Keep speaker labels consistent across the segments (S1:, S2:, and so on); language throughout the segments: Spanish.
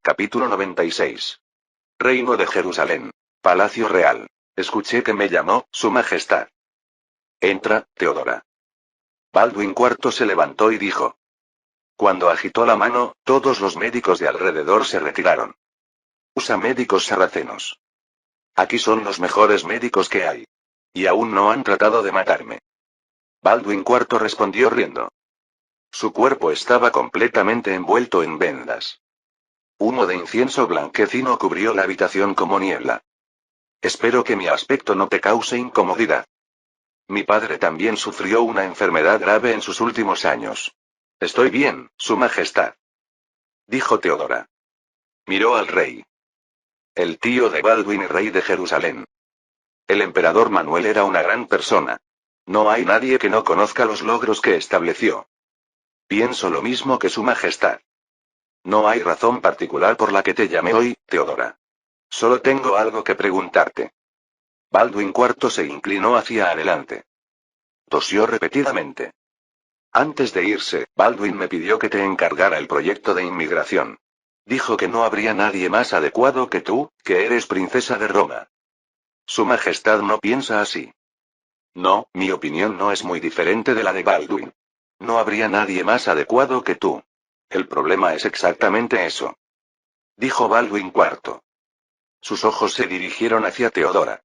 S1: Capítulo 96. Reino de Jerusalén. Palacio Real. Escuché que me llamó, Su Majestad. Entra, Teodora. Baldwin IV se levantó y dijo. Cuando agitó la mano, todos los médicos de alrededor se retiraron. Usa médicos sarracenos. Aquí son los mejores médicos que hay. Y aún no han tratado de matarme. Baldwin IV respondió riendo. Su cuerpo estaba completamente envuelto en vendas. Humo de incienso blanquecino cubrió la habitación como niebla. Espero que mi aspecto no te cause incomodidad. Mi padre también sufrió una enfermedad grave en sus últimos años. Estoy bien, Su Majestad. Dijo Teodora. Miró al rey. El tío de Baldwin y rey de Jerusalén. El emperador Manuel era una gran persona. No hay nadie que no conozca los logros que estableció. Pienso lo mismo que Su Majestad. No hay razón particular por la que te llamé hoy, Teodora. Solo tengo algo que preguntarte. Baldwin IV se inclinó hacia adelante. Tosió repetidamente. Antes de irse, Baldwin me pidió que te encargara el proyecto de inmigración. Dijo que no habría nadie más adecuado que tú, que eres princesa de Roma. Su Majestad no piensa así. No, mi opinión no es muy diferente de la de Baldwin. No habría nadie más adecuado que tú. El problema es exactamente eso. Dijo Baldwin IV. Sus ojos se dirigieron hacia Teodora.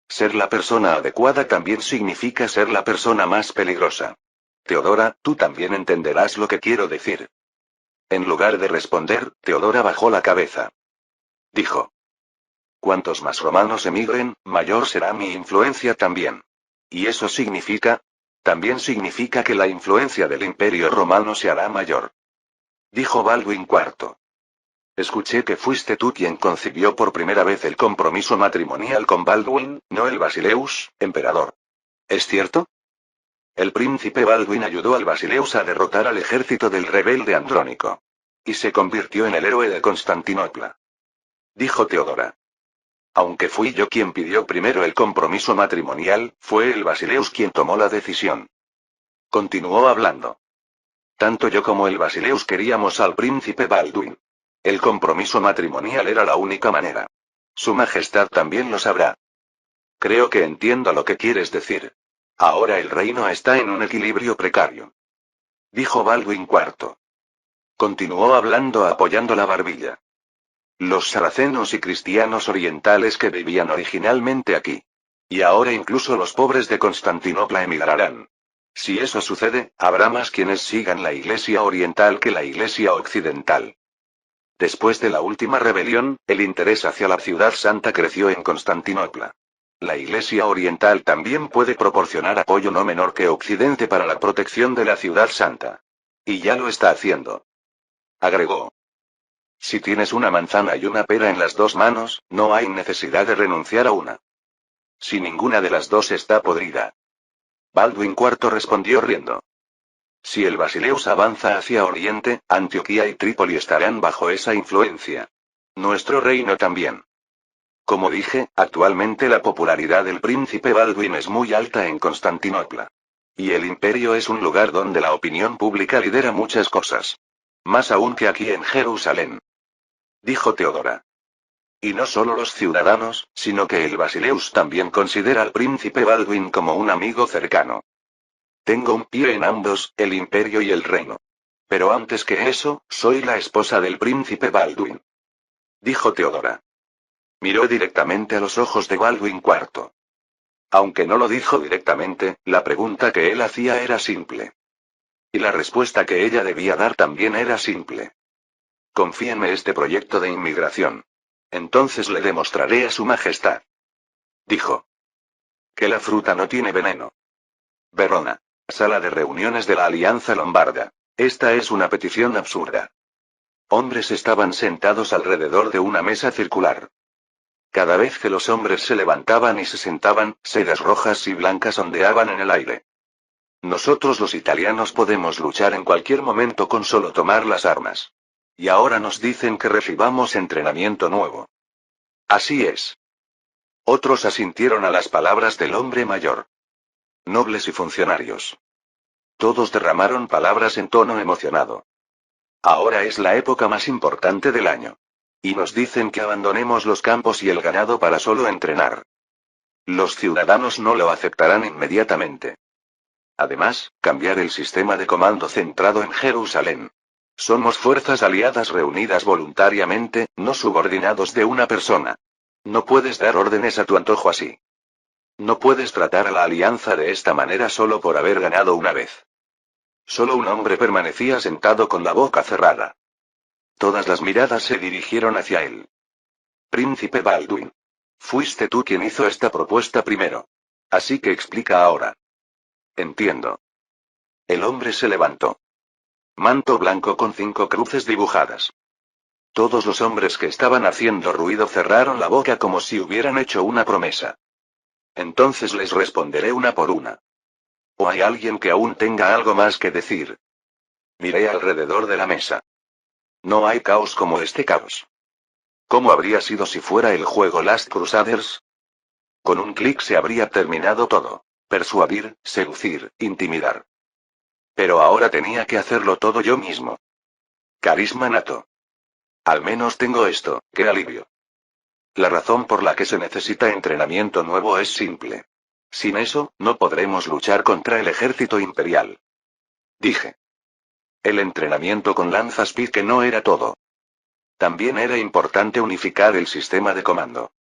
S1: Ser la persona adecuada también significa ser la persona más peligrosa. Teodora, tú también entenderás lo que quiero decir. En lugar de responder, Teodora bajó la cabeza. Dijo. Cuantos más romanos emigren, mayor será mi influencia también. ¿Y eso significa? También significa que la influencia del Imperio Romano se hará mayor. Dijo Baldwin IV. Escuché que fuiste tú quien concibió por primera vez el compromiso matrimonial con Baldwin, no el Basileus, emperador. ¿Es cierto? El príncipe Baldwin ayudó al Basileus a derrotar al ejército del rebelde Andrónico. Y se convirtió en el héroe de Constantinopla. Dijo Teodora. Aunque fui yo quien pidió primero el compromiso matrimonial, fue el Basileus quien tomó la decisión. Continuó hablando. Tanto yo como el Basileus queríamos al príncipe Baldwin. El compromiso matrimonial era la única manera. Su Majestad también lo sabrá. Creo que entiendo lo que quieres decir. Ahora el reino está en un equilibrio precario. Dijo Baldwin IV. Continuó hablando apoyando la barbilla. Los saracenos y cristianos orientales que vivían originalmente aquí. Y ahora incluso los pobres de Constantinopla emigrarán. Si eso sucede, habrá más quienes sigan la Iglesia oriental que la Iglesia occidental. Después de la última rebelión, el interés hacia la ciudad santa creció en Constantinopla. La Iglesia oriental también puede proporcionar apoyo no menor que Occidente para la protección de la ciudad santa. Y ya lo está haciendo. Agregó. Si tienes una manzana y una pera en las dos manos, no hay necesidad de renunciar a una. Si ninguna de las dos está podrida. Baldwin IV respondió riendo. Si el Basileus avanza hacia Oriente, Antioquía y Trípoli estarán bajo esa influencia. Nuestro reino también. Como dije, actualmente la popularidad del príncipe Baldwin es muy alta en Constantinopla. Y el imperio es un lugar donde la opinión pública lidera muchas cosas. Más aún que aquí en Jerusalén. Dijo Teodora. Y no solo los ciudadanos, sino que el Basileus también considera al príncipe Baldwin como un amigo cercano. Tengo un pie en ambos, el imperio y el reino. Pero antes que eso, soy la esposa del príncipe Baldwin. Dijo Teodora. Miró directamente a los ojos de Baldwin IV. Aunque no lo dijo directamente, la pregunta que él hacía era simple. Y la respuesta que ella debía dar también era simple. Confíenme este proyecto de inmigración. Entonces le demostraré a Su Majestad. Dijo. Que la fruta no tiene veneno. Verona. Sala de reuniones de la Alianza Lombarda. Esta es una petición absurda. Hombres estaban sentados alrededor de una mesa circular. Cada vez que los hombres se levantaban y se sentaban, sedas rojas y blancas ondeaban en el aire. Nosotros los italianos podemos luchar en cualquier momento con solo tomar las armas. Y ahora nos dicen que recibamos entrenamiento nuevo. Así es. Otros asintieron a las palabras del hombre mayor. Nobles y funcionarios. Todos derramaron palabras en tono emocionado. Ahora es la época más importante del año. Y nos dicen que abandonemos los campos y el ganado para solo entrenar. Los ciudadanos no lo aceptarán inmediatamente. Además, cambiar el sistema de comando centrado en Jerusalén. Somos fuerzas aliadas reunidas voluntariamente, no subordinados de una persona. No puedes dar órdenes a tu antojo así. No puedes tratar a la alianza de esta manera solo por haber ganado una vez. Solo un hombre permanecía sentado con la boca cerrada. Todas las miradas se dirigieron hacia él. Príncipe Baldwin. Fuiste tú quien hizo esta propuesta primero. Así que explica ahora. Entiendo. El hombre se levantó. Manto blanco con 5 cruces dibujadas. Todos los hombres que estaban haciendo ruido cerraron la boca como si hubieran hecho una promesa. Entonces les responderé una por una. ¿O hay alguien que aún tenga algo más que decir? Miré alrededor de la mesa. No hay caos como este caos. ¿Cómo habría sido si fuera el juego Last Crusaders? Con un clic se habría terminado todo. Persuadir, seducir, intimidar. Pero ahora tenía que hacerlo todo yo mismo. Carisma nato. Al menos tengo esto, qué alivio. La razón por la que se necesita entrenamiento nuevo es simple. Sin eso, no podremos luchar contra el ejército imperial. Dije. El entrenamiento con lanzas pique no era todo. También era importante unificar el sistema de comando.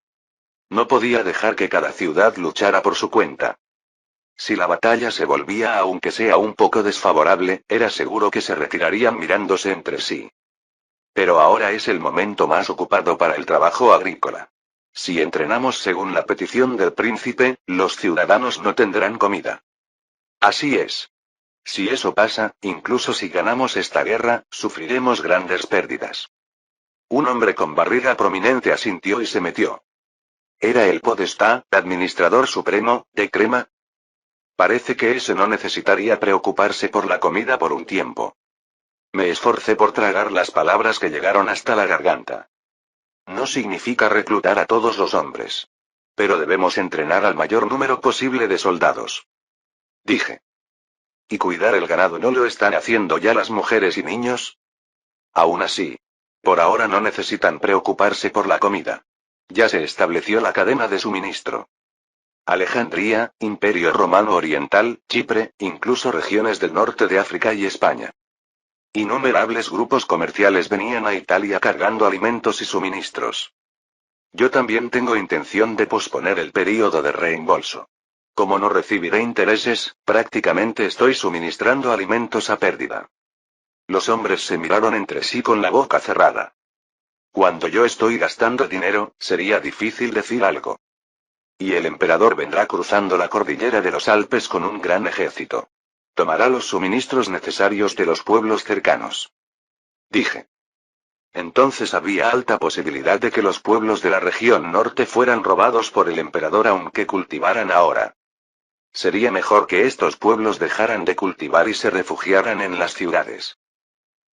S1: No podía dejar que cada ciudad luchara por su cuenta. Si la batalla se volvía aunque sea un poco desfavorable, era seguro que se retirarían mirándose entre sí. Pero ahora es el momento más ocupado para el trabajo agrícola. Si entrenamos según la petición del príncipe, los ciudadanos no tendrán comida. Así es. Si eso pasa, incluso si ganamos esta guerra, sufriremos grandes pérdidas. Un hombre con barriga prominente asintió y se metió. ¿Era el podestá, administrador supremo, de Crema? Parece que ese no necesitaría preocuparse por la comida por un tiempo. Me esforcé por tragar las palabras que llegaron hasta la garganta. No significa reclutar a todos los hombres. Pero debemos entrenar al mayor número posible de soldados. Dije. ¿Y cuidar el ganado no lo están haciendo ya las mujeres y niños? Aún así. Por ahora no necesitan preocuparse por la comida. Ya se estableció la cadena de suministro. Alejandría, Imperio Romano Oriental, Chipre, incluso regiones del norte de África y España. Innumerables grupos comerciales venían a Italia cargando alimentos y suministros. Yo también tengo intención de posponer el período de reembolso. Como no recibiré intereses, prácticamente estoy suministrando alimentos a pérdida. Los hombres se miraron entre sí con la boca cerrada. Cuando yo estoy gastando dinero, sería difícil decir algo. Y el emperador vendrá cruzando la cordillera de los Alpes con un gran ejército. Tomará los suministros necesarios de los pueblos cercanos. Dije. Entonces había alta posibilidad de que los pueblos de la región norte fueran robados por el emperador aunque cultivaran ahora. Sería mejor que estos pueblos dejaran de cultivar y se refugiaran en las ciudades.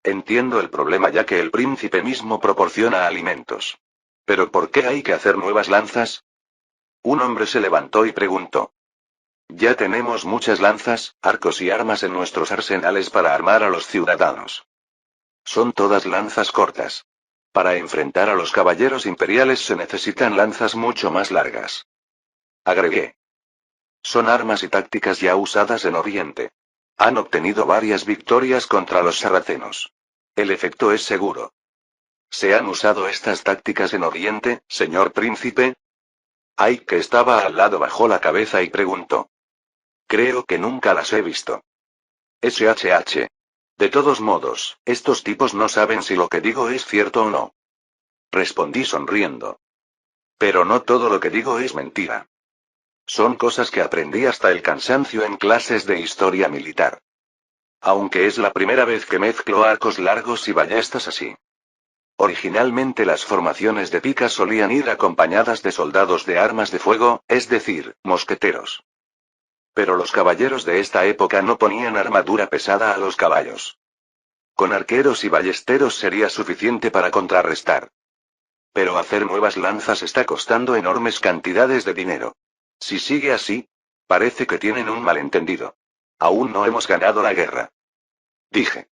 S1: Entiendo el problema ya que el príncipe mismo proporciona alimentos. ¿Pero por qué hay que hacer nuevas lanzas? Un hombre se levantó y preguntó. Ya tenemos muchas lanzas, arcos y armas en nuestros arsenales para armar a los ciudadanos. Son todas lanzas cortas. Para enfrentar a los caballeros imperiales se necesitan lanzas mucho más largas. Agregué. Son armas y tácticas ya usadas en Oriente. Han obtenido varias victorias contra los sarracenos. El efecto es seguro. ¿Se han usado estas tácticas en Oriente, señor príncipe? Ike, que estaba al lado, bajó la cabeza y preguntó. Creo que nunca las he visto. SHH. De todos modos, estos tipos no saben si lo que digo es cierto o no. Respondí sonriendo. Pero no todo lo que digo es mentira. Son cosas que aprendí hasta el cansancio en clases de historia militar. Aunque es la primera vez que mezclo arcos largos y ballestas así. Originalmente las formaciones de picas solían ir acompañadas de soldados de armas de fuego, es decir, mosqueteros. Pero los caballeros de esta época no ponían armadura pesada a los caballos. Con arqueros y ballesteros sería suficiente para contrarrestar. Pero hacer nuevas lanzas está costando enormes cantidades de dinero. Si sigue así, parece que tienen un malentendido. Aún no hemos ganado la guerra. Dije.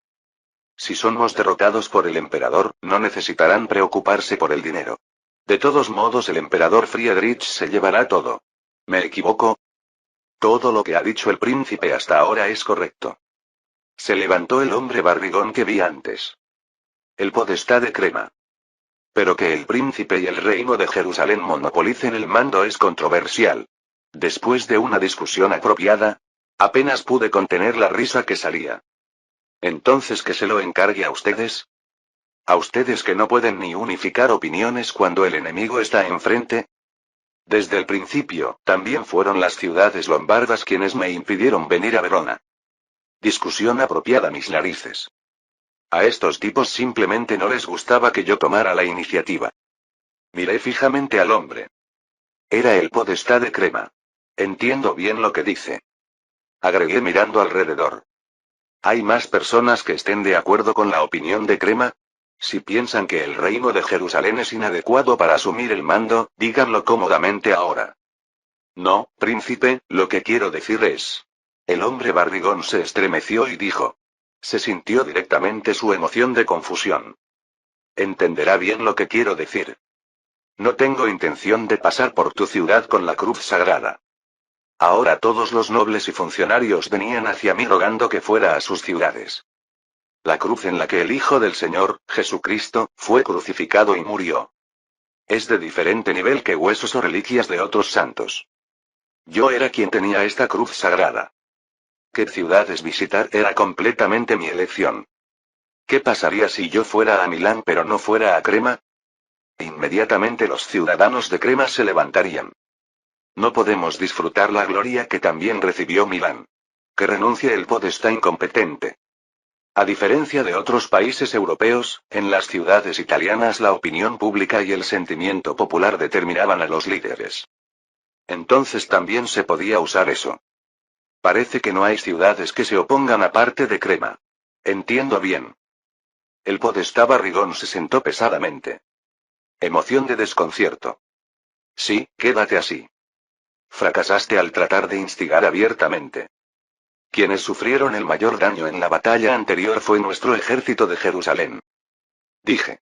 S1: Si somos derrotados por el emperador, no necesitarán preocuparse por el dinero. De todos modos, el emperador Friedrich se llevará todo. ¿Me equivoco? Todo lo que ha dicho el príncipe hasta ahora es correcto. Se levantó el hombre barrigón que vi antes. El podestá de Crema. Pero que el príncipe y el reino de Jerusalén monopolicen el mando es controversial. Después de una discusión apropiada, apenas pude contener la risa que salía. Entonces, ¿que se lo encargue a ustedes? ¿A ustedes que no pueden ni unificar opiniones cuando el enemigo está enfrente? Desde el principio, también fueron las ciudades lombardas quienes me impidieron venir a Verona. Discusión apropiada, mis narices. A estos tipos simplemente no les gustaba que yo tomara la iniciativa. Miré fijamente al hombre. Era el podestá de Crema. Entiendo bien lo que dice. Agregué mirando alrededor. ¿Hay más personas que estén de acuerdo con la opinión de Crema? Si piensan que el reino de Jerusalén es inadecuado para asumir el mando, díganlo cómodamente ahora. No, príncipe, lo que quiero decir es... El hombre barrigón se estremeció y dijo. Se sintió directamente su emoción de confusión. Entenderá bien lo que quiero decir. No tengo intención de pasar por tu ciudad con la cruz sagrada. Ahora todos los nobles y funcionarios venían hacia mí rogando que fuera a sus ciudades. La cruz en la que el Hijo del Señor, Jesucristo, fue crucificado y murió. Es de diferente nivel que huesos o reliquias de otros santos. Yo era quien tenía esta cruz sagrada. ¿Qué ciudades visitar era completamente mi elección? ¿Qué pasaría si yo fuera a Milán pero no fuera a Crema? Inmediatamente los ciudadanos de Crema se levantarían. No podemos disfrutar la gloria que también recibió Milán. Que renuncie el podestá incompetente. A diferencia de otros países europeos, en las ciudades italianas la opinión pública y el sentimiento popular determinaban a los líderes. Entonces también se podía usar eso. Parece que no hay ciudades que se opongan aparte de Crema. Entiendo bien. El podestá barrigón se sentó pesadamente. Emoción de desconcierto. Sí, quédate así. Fracasaste al tratar de instigar abiertamente. Quienes sufrieron el mayor daño en la batalla anterior fue nuestro ejército de Jerusalén. Dije.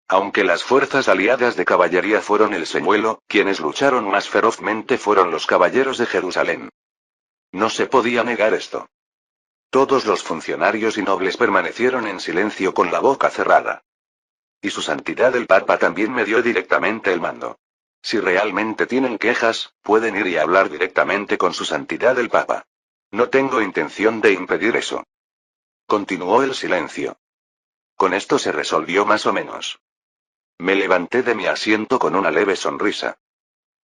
S1: Aunque las fuerzas aliadas de caballería fueron el señuelo, quienes lucharon más ferozmente fueron los caballeros de Jerusalén. No se podía negar esto. Todos los funcionarios y nobles permanecieron en silencio con la boca cerrada. Y su santidad el Papa también me dio directamente el mando. Si realmente tienen quejas, pueden ir y hablar directamente con su santidad el Papa. No tengo intención de impedir eso. Continuó el silencio. Con esto se resolvió más o menos. Me levanté de mi asiento con una leve sonrisa.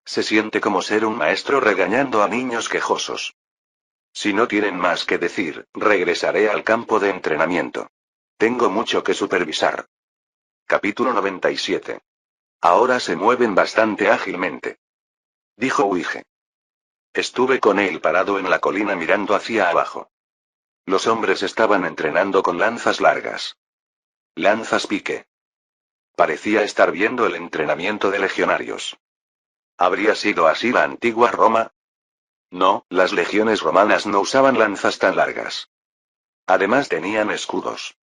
S1: Se siente como ser un maestro regañando a niños quejosos. Si no tienen más que decir, regresaré al campo de entrenamiento. Tengo mucho que supervisar. Capítulo 97. Ahora se mueven bastante ágilmente. Dijo Uige. Estuve con él parado en la colina mirando hacia abajo. Los hombres estaban entrenando con lanzas largas. Lanzas pique. Parecía estar viendo el entrenamiento de legionarios. ¿Habría sido así la antigua Roma? No, las legiones romanas no usaban lanzas tan largas. Además tenían escudos.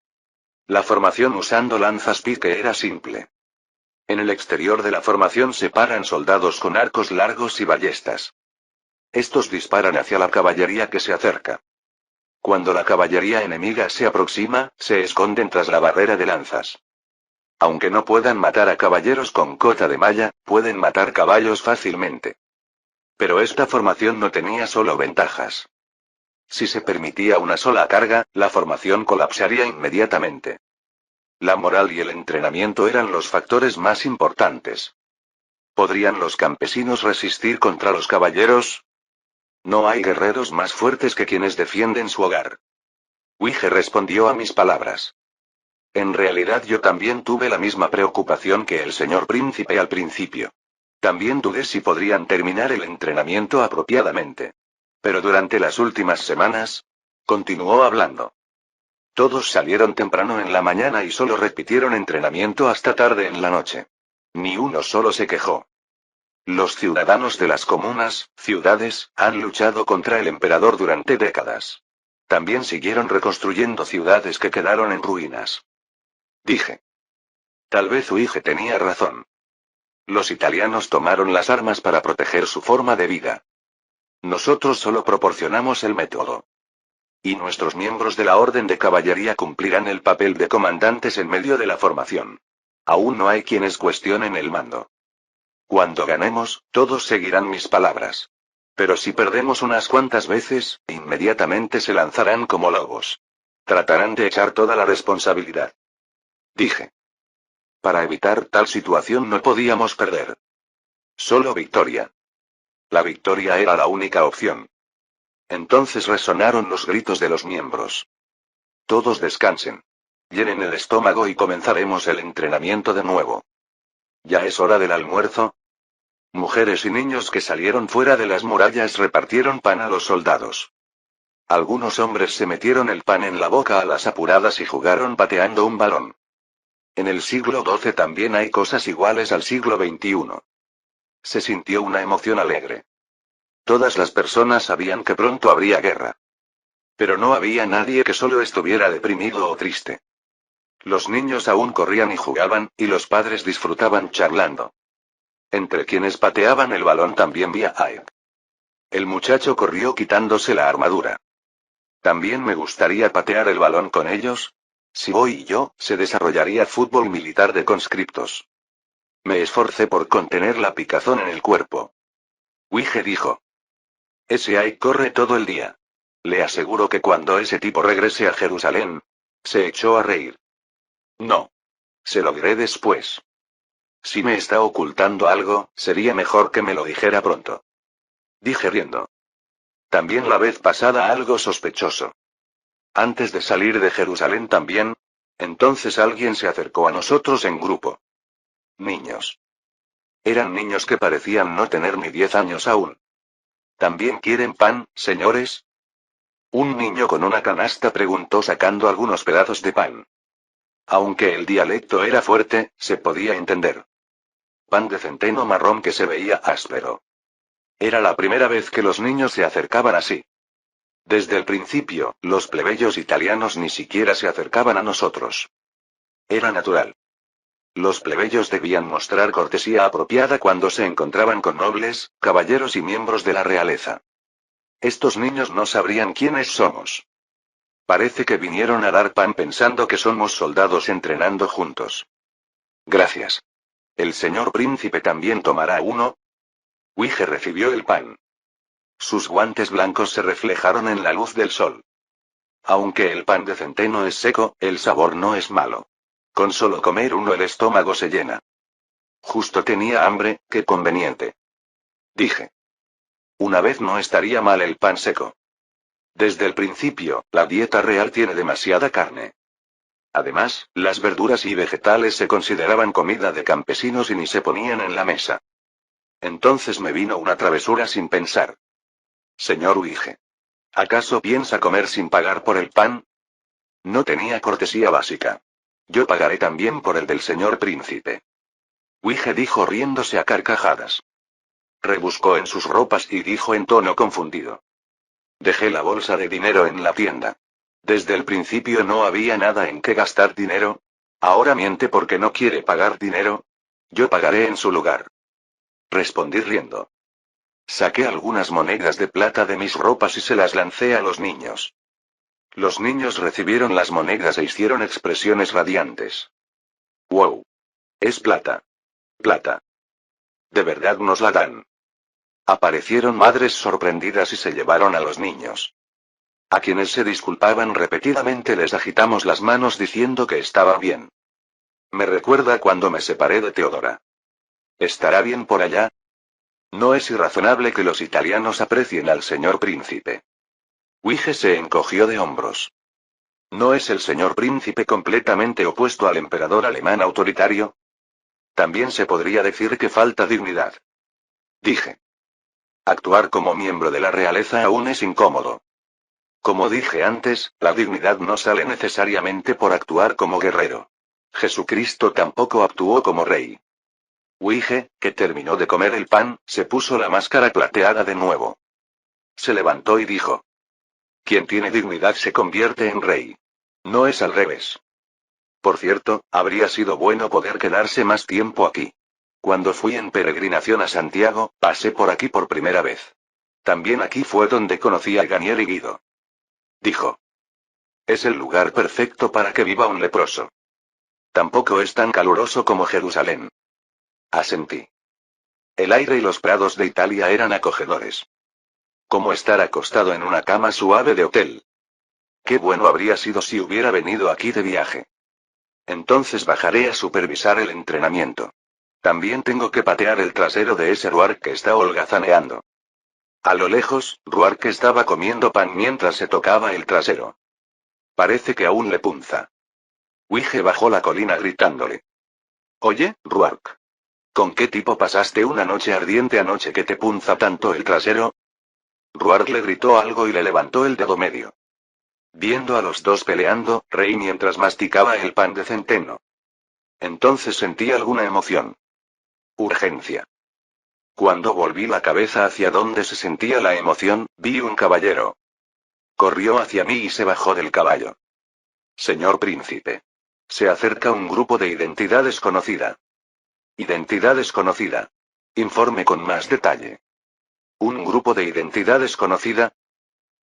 S1: La formación usando lanzas pique era simple. En el exterior de la formación se paran soldados con arcos largos y ballestas. Estos disparan hacia la caballería que se acerca. Cuando la caballería enemiga se aproxima, se esconden tras la barrera de lanzas. Aunque no puedan matar a caballeros con cota de malla, pueden matar caballos fácilmente. Pero esta formación no tenía solo ventajas. Si se permitía una sola carga, la formación colapsaría inmediatamente. La moral y el entrenamiento eran los factores más importantes. ¿Podrían los campesinos resistir contra los caballeros? No hay guerreros más fuertes que quienes defienden su hogar. Uige respondió a mis palabras. En realidad yo también tuve la misma preocupación que el señor príncipe al principio. También dudé si podrían terminar el entrenamiento apropiadamente. Pero durante las últimas semanas, continuó hablando. Todos salieron temprano en la mañana y solo repitieron entrenamiento hasta tarde en la noche. Ni uno solo se quejó. Los ciudadanos de las comunas, ciudades, han luchado contra el emperador durante décadas. También siguieron reconstruyendo ciudades que quedaron en ruinas. Dije. Tal vez Uige tenía razón. Los italianos tomaron las armas para proteger su forma de vida. Nosotros solo proporcionamos el método. Y nuestros miembros de la Orden de Caballería cumplirán el papel de comandantes en medio de la formación. Aún no hay quienes cuestionen el mando. Cuando ganemos, todos seguirán mis palabras. Pero si perdemos unas cuantas veces, inmediatamente se lanzarán como lobos. Tratarán de echar toda la responsabilidad. Dije. Para evitar tal situación no podíamos perder. Solo victoria. La victoria era la única opción. Entonces resonaron los gritos de los miembros. Todos descansen. Llenen el estómago y comenzaremos el entrenamiento de nuevo. ¿Ya es hora del almuerzo? Mujeres y niños que salieron fuera de las murallas repartieron pan a los soldados. Algunos hombres se metieron el pan en la boca a las apuradas y jugaron pateando un balón. En el siglo XII también hay cosas iguales al siglo XXI. Se sintió una emoción alegre. Todas las personas sabían que pronto habría guerra. Pero no había nadie que solo estuviera deprimido o triste. Los niños aún corrían y jugaban, y los padres disfrutaban charlando. Entre quienes pateaban el balón también vi a Ike. El muchacho corrió quitándose la armadura. También me gustaría patear el balón con ellos. Si voy yo, se desarrollaría fútbol militar de conscriptos. Me esforcé por contener la picazón en el cuerpo. Uige dijo. Ese Ike corre todo el día. Le aseguro que cuando ese tipo regrese a Jerusalén. Se echó a reír. No. Se lo diré después. Si me está ocultando algo, sería mejor que me lo dijera pronto. Dije riendo. También la vez pasada algo sospechoso. Antes de salir de Jerusalén también. Entonces alguien se acercó a nosotros en grupo. Niños. Eran niños que parecían no tener ni 10 años aún. ¿También quieren pan, señores? Un niño con una canasta preguntó sacando algunos pedazos de pan. Aunque el dialecto era fuerte, se podía entender. Pan de centeno marrón que se veía áspero. Era la primera vez que los niños se acercaban así. Desde el principio, los plebeyos italianos ni siquiera se acercaban a nosotros. Era natural. Los plebeyos debían mostrar cortesía apropiada cuando se encontraban con nobles, caballeros y miembros de la realeza. Estos niños no sabrían quiénes somos. Parece que vinieron a dar pan pensando que somos soldados entrenando juntos. Gracias. ¿El señor príncipe también tomará uno? Uige recibió el pan. Sus guantes blancos se reflejaron en la luz del sol. Aunque el pan de centeno es seco, el sabor no es malo. Con solo comer uno el estómago se llena. Justo tenía hambre, qué conveniente. Dije. Una vez no estaría mal el pan seco. Desde el principio, la dieta real tiene demasiada carne. Además, las verduras y vegetales se consideraban comida de campesinos y ni se ponían en la mesa. Entonces me vino una travesura sin pensar. Señor Uige. ¿Acaso piensa comer sin pagar por el pan? No tenía cortesía básica. Yo pagaré también por el del señor príncipe. Uige dijo riéndose a carcajadas. Rebuscó en sus ropas y dijo en tono confundido. Dejé la bolsa de dinero en la tienda. Desde el principio no había nada en qué gastar dinero. ¿Ahora miente porque no quiere pagar dinero? Yo pagaré en su lugar. Respondí riendo. Saqué algunas monedas de plata de mis ropas y se las lancé a los niños. Los niños recibieron las monedas e hicieron expresiones radiantes. ¡Wow! Es plata. Plata. ¿De verdad nos la dan? Aparecieron madres sorprendidas y se llevaron a los niños. A quienes se disculpaban repetidamente les agitamos las manos diciendo que estaba bien. Me recuerda cuando me separé de Teodora. ¿Estará bien por allá? No es irrazonable que los italianos aprecien al señor príncipe. Uige se encogió de hombros. ¿No es el señor príncipe completamente opuesto al emperador alemán autoritario? También se podría decir que falta dignidad. Dije. Actuar como miembro de la realeza aún es incómodo. Como dije antes, la dignidad no sale necesariamente por actuar como guerrero. Jesucristo tampoco actuó como rey. Uige, que terminó de comer el pan, se puso la máscara plateada de nuevo. Se levantó y dijo. Quien tiene dignidad se convierte en rey. No es al revés. Por cierto, habría sido bueno poder quedarse más tiempo aquí. Cuando fui en peregrinación a Santiago, pasé por aquí por primera vez. También aquí fue donde conocí a Ganier y Guido. Dijo. Es el lugar perfecto para que viva un leproso. Tampoco es tan caluroso como Jerusalén. Asentí. El aire y los prados de Italia eran acogedores. Como estar acostado en una cama suave de hotel. Qué bueno habría sido si hubiera venido aquí de viaje. Entonces bajaré a supervisar el entrenamiento. También tengo que patear el trasero de ese Ruark que está holgazaneando. A lo lejos, Ruark estaba comiendo pan mientras se tocaba el trasero. Parece que aún le punza. Wige bajó la colina gritándole. Oye, Ruark. ¿Con qué tipo pasaste una noche ardiente anoche que te punza tanto el trasero? Ruark le gritó algo y le levantó el dedo medio. Viendo a los dos peleando, reí mientras masticaba el pan de centeno. Entonces sentí alguna emoción. Urgencia. Cuando volví la cabeza hacia donde se sentía la emoción, vi un caballero. Corrió hacia mí y se bajó del caballo. Señor príncipe. Se acerca un grupo de identidad desconocida. Identidad desconocida. Informe con más detalle. ¿Un grupo de identidad desconocida?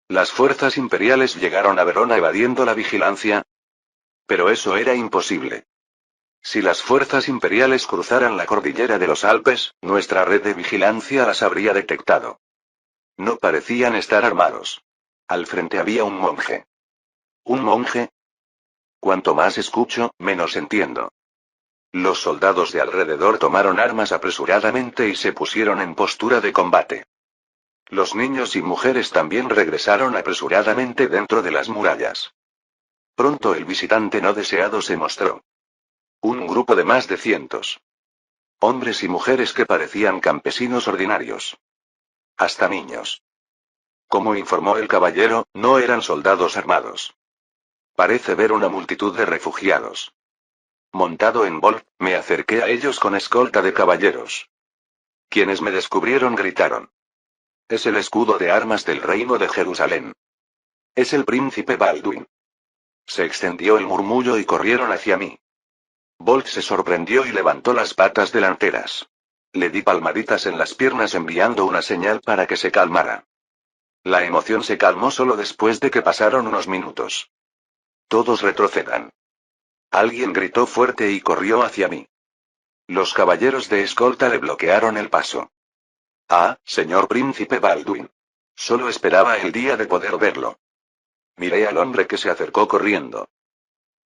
S1: ¿Las fuerzas imperiales llegaron a Verona evadiendo la vigilancia? Pero eso era imposible. Si las fuerzas imperiales cruzaran la cordillera de los Alpes, nuestra red de vigilancia las habría detectado. No parecían estar armados. Al frente había un monje. ¿Un monje? Cuanto más escucho, menos entiendo. Los soldados de alrededor tomaron armas apresuradamente y se pusieron en postura de combate. Los niños y mujeres también regresaron apresuradamente dentro de las murallas. Pronto el visitante no deseado se mostró. Un grupo de más de cientos. Hombres y mujeres que parecían campesinos ordinarios. Hasta niños. Como informó el caballero, no eran soldados armados. Parece ver una multitud de refugiados. Montado en Wolf, me acerqué a ellos con escolta de caballeros. Quienes me descubrieron gritaron. Es el escudo de armas del reino de Jerusalén. Es el príncipe Baldwin. Se extendió el murmullo y corrieron hacia mí. Bolt se sorprendió y levantó las patas delanteras. Le di palmaditas en las piernas enviando una señal para que se calmara. La emoción se calmó solo después de que pasaron unos minutos. Todos retrocedan. Alguien gritó fuerte y corrió hacia mí. Los caballeros de escolta le bloquearon el paso. Ah, señor príncipe Baldwin. Solo esperaba el día de poder verlo. Miré al hombre que se acercó corriendo.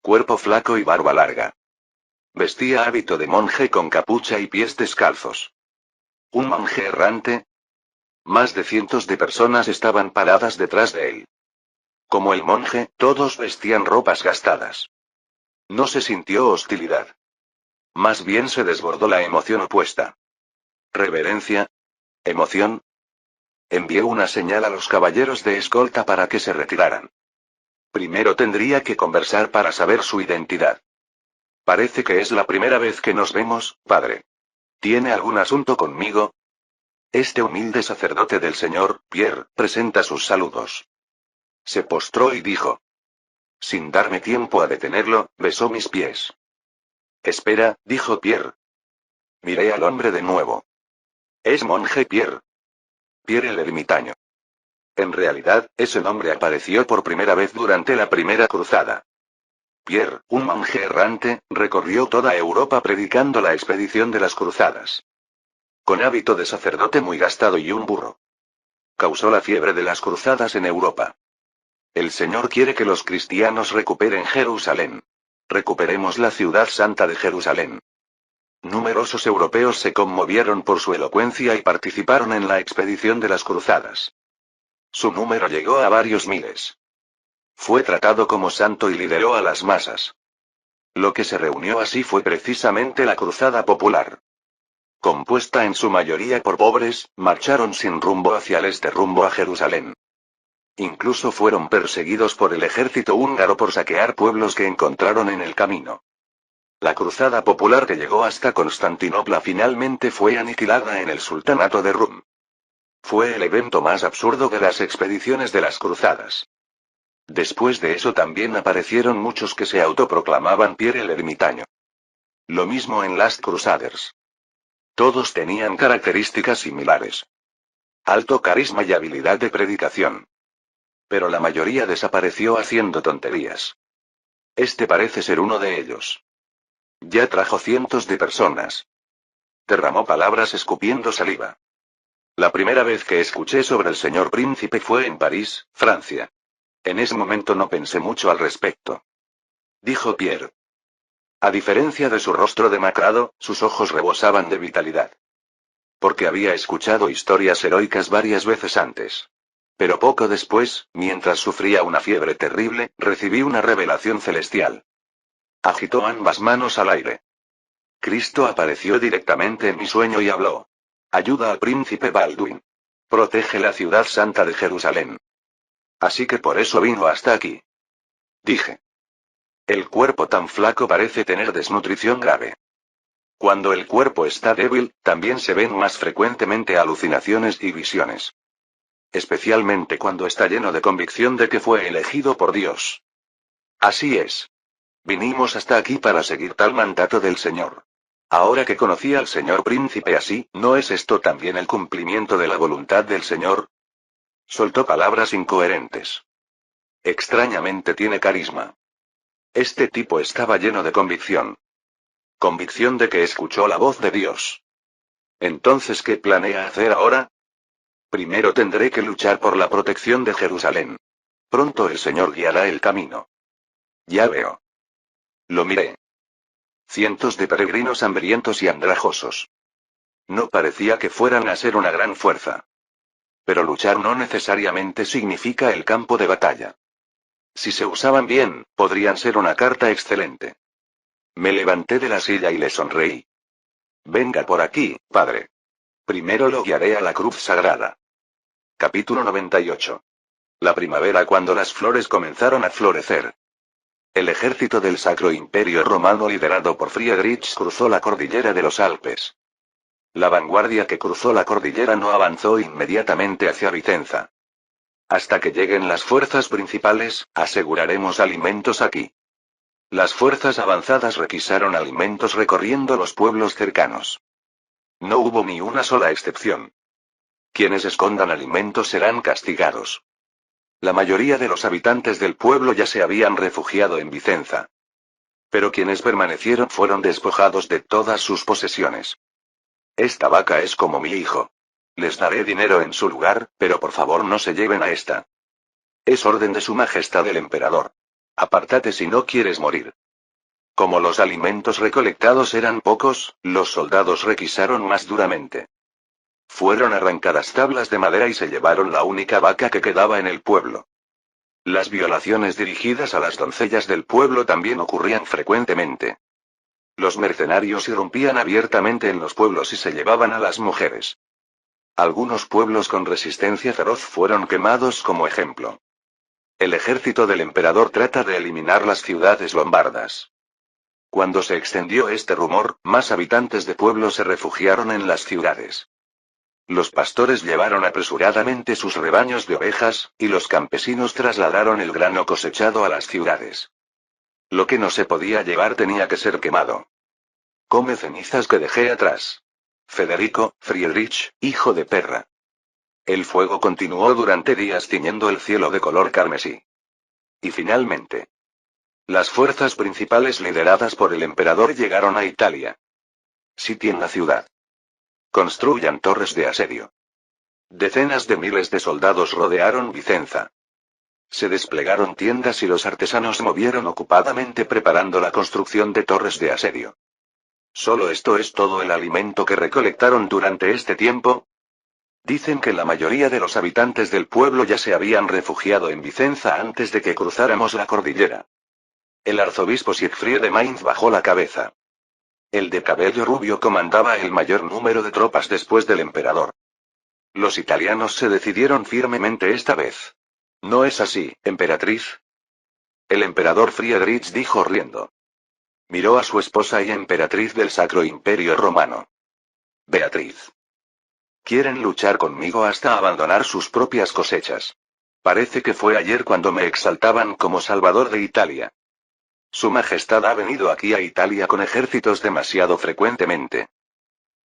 S1: Cuerpo flaco y barba larga. Vestía hábito de monje con capucha y pies descalzos. ¿Un monje errante? Más de cientos de personas estaban paradas detrás de él. Como el monje, todos vestían ropas gastadas. No se sintió hostilidad. Más bien se desbordó la emoción opuesta. ¿Reverencia? ¿Emoción? Envié una señal a los caballeros de escolta para que se retiraran. Primero tendría que conversar para saber su identidad. Parece que es la primera vez que nos vemos, padre. ¿Tiene algún asunto conmigo? Este humilde sacerdote del señor, Pierre, presenta sus saludos. Se postró y dijo. Sin darme tiempo a detenerlo, besó mis pies. Espera, dijo Pierre. Miré al hombre de nuevo. Es monje Pierre. Pierre el ermitaño. En realidad, ese nombre apareció por primera vez durante la primera cruzada. Pierre, un monje errante, recorrió toda Europa predicando la expedición de las cruzadas. Con hábito de sacerdote muy gastado y un burro. Causó la fiebre de las cruzadas en Europa. El Señor quiere que los cristianos recuperen Jerusalén. Recuperemos la ciudad santa de Jerusalén. Numerosos europeos se conmovieron por su elocuencia y participaron en la expedición de las cruzadas. Su número llegó a varios miles. Fue tratado como santo y lideró a las masas. Lo que se reunió así fue precisamente la cruzada popular. Compuesta en su mayoría por pobres, marcharon sin rumbo hacia el este rumbo a Jerusalén. Incluso fueron perseguidos por el ejército húngaro por saquear pueblos que encontraron en el camino. La cruzada popular que llegó hasta Constantinopla finalmente fue aniquilada en el sultanato de Rum. Fue el evento más absurdo de las expediciones de las cruzadas. Después de eso también aparecieron muchos que se autoproclamaban Pierre el Ermitaño. Lo mismo en Last Crusaders. Todos tenían características similares. Alto carisma y habilidad de predicación. Pero la mayoría desapareció haciendo tonterías. Este parece ser uno de ellos. Ya trajo cientos de personas. Derramó palabras escupiendo saliva. La primera vez que escuché sobre el señor príncipe fue en París, Francia. En ese momento no pensé mucho al respecto. Dijo Pierre. A diferencia de su rostro demacrado, sus ojos rebosaban de vitalidad. Porque había escuchado historias heroicas varias veces antes. Pero poco después, mientras sufría una fiebre terrible, recibí una revelación celestial. Agitó ambas manos al aire. Cristo apareció directamente en mi sueño y habló. Ayuda al príncipe Baldwin. Protege la ciudad santa de Jerusalén. Así que por eso vino hasta aquí. Dije. El cuerpo tan flaco parece tener desnutrición grave. Cuando el cuerpo está débil, también se ven más frecuentemente alucinaciones y visiones. Especialmente cuando está lleno de convicción de que fue elegido por Dios. Así es. Vinimos hasta aquí para seguir tal mandato del Señor. Ahora que conocí al señor príncipe así, ¿no es esto también el cumplimiento de la voluntad del Señor? Soltó palabras incoherentes. Extrañamente tiene carisma. Este tipo estaba lleno de convicción. Convicción de que escuchó la voz de Dios. Entonces, ¿qué planea hacer ahora? Primero tendré que luchar por la protección de Jerusalén. Pronto el Señor guiará el camino. Ya veo. Lo miré. Cientos de peregrinos hambrientos y andrajosos. No parecía que fueran a ser una gran fuerza. Pero luchar no necesariamente significa el campo de batalla. Si se usaban bien, podrían ser una carta excelente. Me levanté de la silla y le sonreí. Venga por aquí, padre. Primero lo guiaré a la cruz sagrada. Capítulo 98. La primavera cuando las flores comenzaron a florecer. El ejército del Sacro Imperio Romano liderado por Friedrich cruzó la cordillera de los Alpes. La vanguardia que cruzó la cordillera no avanzó inmediatamente hacia Vicenza. Hasta que lleguen las fuerzas principales, aseguraremos alimentos aquí. Las fuerzas avanzadas requisaron alimentos recorriendo los pueblos cercanos. No hubo ni una sola excepción. Quienes escondan alimentos serán castigados. La mayoría de los habitantes del pueblo ya se habían refugiado en Vicenza. Pero quienes permanecieron fueron despojados de todas sus posesiones. Esta vaca es como mi hijo. Les daré dinero en su lugar, pero por favor no se lleven a esta. Es orden de su majestad el emperador. Apártate si no quieres morir. Como los alimentos recolectados eran pocos, los soldados requisaron más duramente. Fueron arrancadas tablas de madera y se llevaron la única vaca que quedaba en el pueblo. Las violaciones dirigidas a las doncellas del pueblo también ocurrían frecuentemente. Los mercenarios irrumpían abiertamente en los pueblos y se llevaban a las mujeres. Algunos pueblos con resistencia feroz fueron quemados como ejemplo. El ejército del emperador trata de eliminar las ciudades lombardas. Cuando se extendió este rumor, más habitantes de pueblos se refugiaron en las ciudades. Los pastores llevaron apresuradamente sus rebaños de ovejas, y los campesinos trasladaron el grano cosechado a las ciudades. Lo que no se podía llevar tenía que ser quemado. Come cenizas que dejé atrás. Federico, Friedrich, hijo de perra. El fuego continuó durante días tiñendo el cielo de color carmesí. Y finalmente, las fuerzas principales lideradas por el emperador llegaron a Italia. Sitien la ciudad. Construyan torres de asedio. Decenas de miles de soldados rodearon Vicenza. Se desplegaron tiendas y los artesanos movieron ocupadamente preparando la construcción de torres de asedio. ¿Solo esto es todo el alimento que recolectaron durante este tiempo? Dicen que la mayoría de los habitantes del pueblo ya se habían refugiado en Vicenza antes de que cruzáramos la cordillera. El arzobispo Siegfried de Mainz bajó la cabeza. El de cabello rubio comandaba el mayor número de tropas después del emperador. Los italianos se decidieron firmemente esta vez. ¿No es así, emperatriz? El emperador Friedrich dijo riendo. Miró a su esposa y emperatriz del Sacro Imperio Romano. Beatriz. Quieren luchar conmigo hasta abandonar sus propias cosechas. Parece que fue ayer cuando me exaltaban como Salvador de Italia. Su Majestad ha venido aquí a Italia con ejércitos demasiado frecuentemente.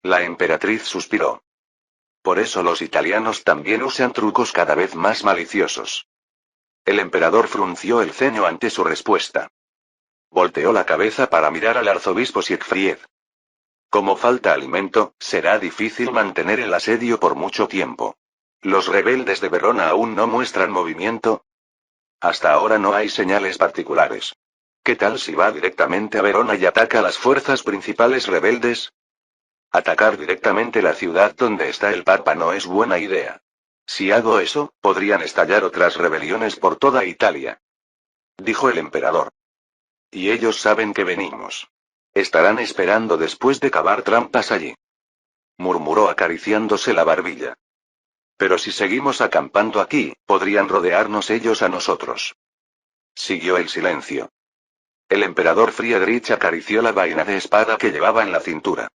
S1: La emperatriz suspiró. Por eso los italianos también usan trucos cada vez más maliciosos. El emperador frunció el ceño ante su respuesta. Volteó la cabeza para mirar al arzobispo Siegfried. Como falta alimento, será difícil mantener el asedio por mucho tiempo. ¿Los rebeldes de Verona aún no muestran movimiento? Hasta ahora no hay señales particulares. ¿Qué tal si va directamente a Verona y ataca a las fuerzas principales rebeldes? Atacar directamente la ciudad donde está el Papa no es buena idea. Si hago eso, podrían estallar otras rebeliones por toda Italia. Dijo el emperador. Y ellos saben que venimos. Estarán esperando después de cavar trampas allí. Murmuró acariciándose la barbilla. Pero si seguimos acampando aquí, podrían rodearnos ellos a nosotros. Siguió el silencio. El emperador Friedrich acarició la vaina de espada que llevaba en la cintura.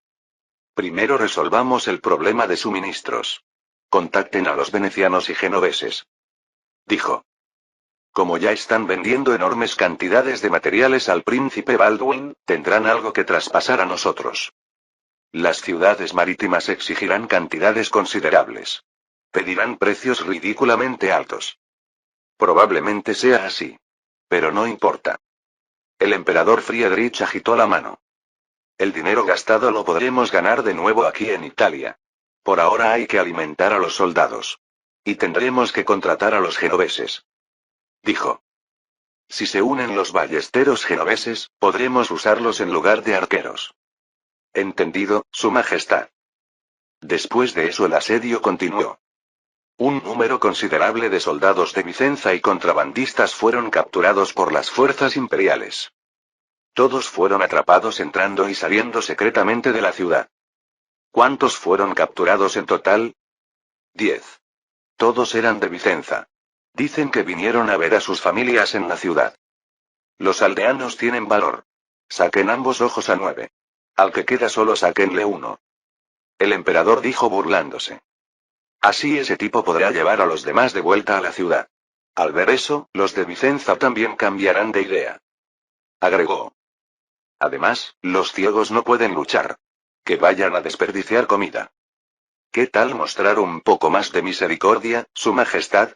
S1: Primero resolvamos el problema de suministros. Contacten a los venecianos y genoveses. Dijo. Como ya están vendiendo enormes cantidades de materiales al príncipe Baldwin, tendrán algo que traspasar a nosotros. Las ciudades marítimas exigirán cantidades considerables. Pedirán precios ridículamente altos. Probablemente sea así. Pero no importa. El emperador Friedrich agitó la mano. El dinero gastado lo podremos ganar de nuevo aquí en Italia. Por ahora hay que alimentar a los soldados. Y tendremos que contratar a los genoveses. Dijo. Si se unen los ballesteros genoveses, podremos usarlos en lugar de arqueros. Entendido, Su Majestad. Después de eso el asedio continuó. Un número considerable de soldados de Vicenza y contrabandistas fueron capturados por las fuerzas imperiales. Todos fueron atrapados entrando y saliendo secretamente de la ciudad. ¿Cuántos fueron capturados en total? 10. Todos eran de Vicenza. Dicen que vinieron a ver a sus familias en la ciudad. Los aldeanos tienen valor. Saquen ambos ojos a 9. Al que queda solo sáquenle uno. El emperador dijo burlándose. Así ese tipo podrá llevar a los demás de vuelta a la ciudad. Al ver eso, los de Vicenza también cambiarán de idea. Agregó. Además, los ciegos no pueden luchar. Que vayan a desperdiciar comida. ¿Qué tal mostrar un poco más de misericordia, Su Majestad?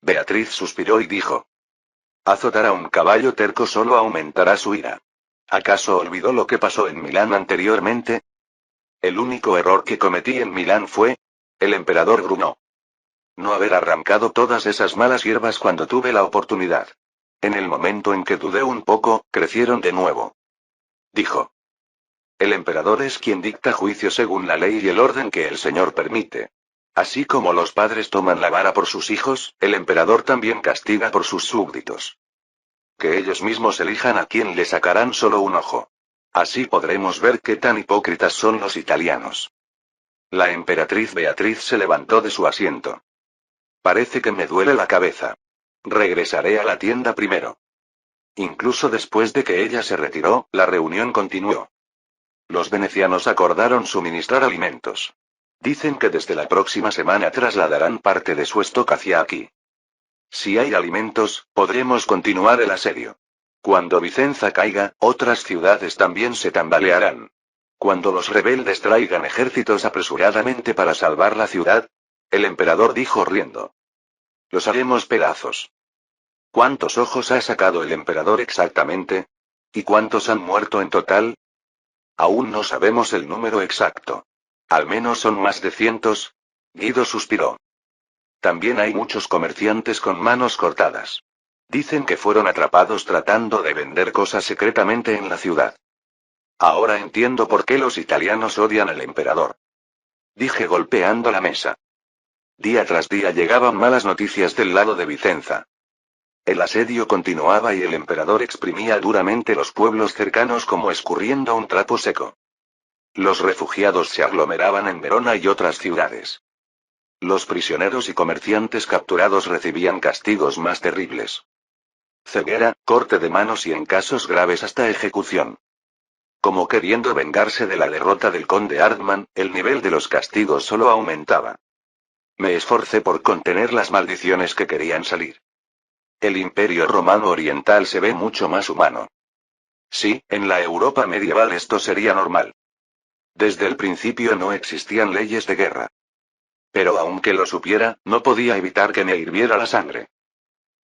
S1: Beatriz suspiró y dijo. Azotar a un caballo terco solo aumentará su ira. ¿Acaso olvidó lo que pasó en Milán anteriormente? El único error que cometí en Milán fue... El emperador gruñó. No haber arrancado todas esas malas hierbas cuando tuve la oportunidad. En el momento en que dudé un poco, crecieron de nuevo. Dijo. El emperador es quien dicta juicio según la ley y el orden que el Señor permite. Así como los padres toman la vara por sus hijos, el emperador también castiga por sus súbditos. Que ellos mismos elijan a quién le sacarán solo un ojo. Así podremos ver qué tan hipócritas son los italianos. La emperatriz Beatriz se levantó de su asiento. Parece que me duele la cabeza. Regresaré a la tienda primero. Incluso después de que ella se retiró, la reunión continuó. Los venecianos acordaron suministrar alimentos. Dicen que desde la próxima semana trasladarán parte de su stock hacia aquí. Si hay alimentos, podremos continuar el asedio. Cuando Vicenza caiga, otras ciudades también se tambalearán. Cuando los rebeldes traigan ejércitos apresuradamente para salvar la ciudad, el emperador dijo riendo. Los haremos pedazos. ¿Cuántos ojos ha sacado el emperador exactamente? ¿Y cuántos han muerto en total? Aún no sabemos el número exacto. Al menos son más de 100. Guido suspiró. También hay muchos comerciantes con manos cortadas. Dicen que fueron atrapados tratando de vender cosas secretamente en la ciudad. Ahora entiendo por qué los italianos odian al emperador. Dije golpeando la mesa. Día tras día llegaban malas noticias del lado de Vicenza. El asedio continuaba y el emperador exprimía duramente los pueblos cercanos como escurriendo un trapo seco. Los refugiados se aglomeraban en Verona y otras ciudades. Los prisioneros y comerciantes capturados recibían castigos más terribles. Ceguera, corte de manos y en casos graves hasta ejecución. Como queriendo vengarse de la derrota del conde Ardman, el nivel de los castigos solo aumentaba. Me esforcé por contener las maldiciones que querían salir. El Imperio Romano Oriental se ve mucho más humano. Sí, en la Europa medieval esto sería normal. Desde el principio no existían leyes de guerra. Pero aunque lo supiera, no podía evitar que me hirviera la sangre.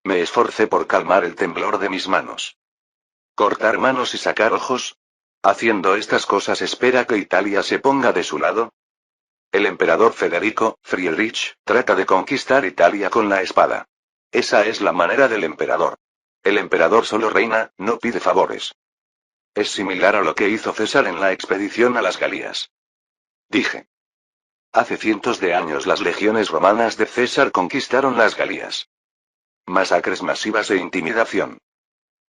S1: Me esforcé por calmar el temblor de mis manos. ¿Cortar manos y sacar ojos? ¿Haciendo estas cosas espera que Italia se ponga de su lado? El emperador Federico, Friedrich, trata de conquistar Italia con la espada. Esa es la manera del emperador. El emperador solo reina, no pide favores. Es similar a lo que hizo César en la expedición a las Galías. Dije. Hace cientos de años las legiones romanas de César conquistaron las Galías. Masacres masivas e intimidación.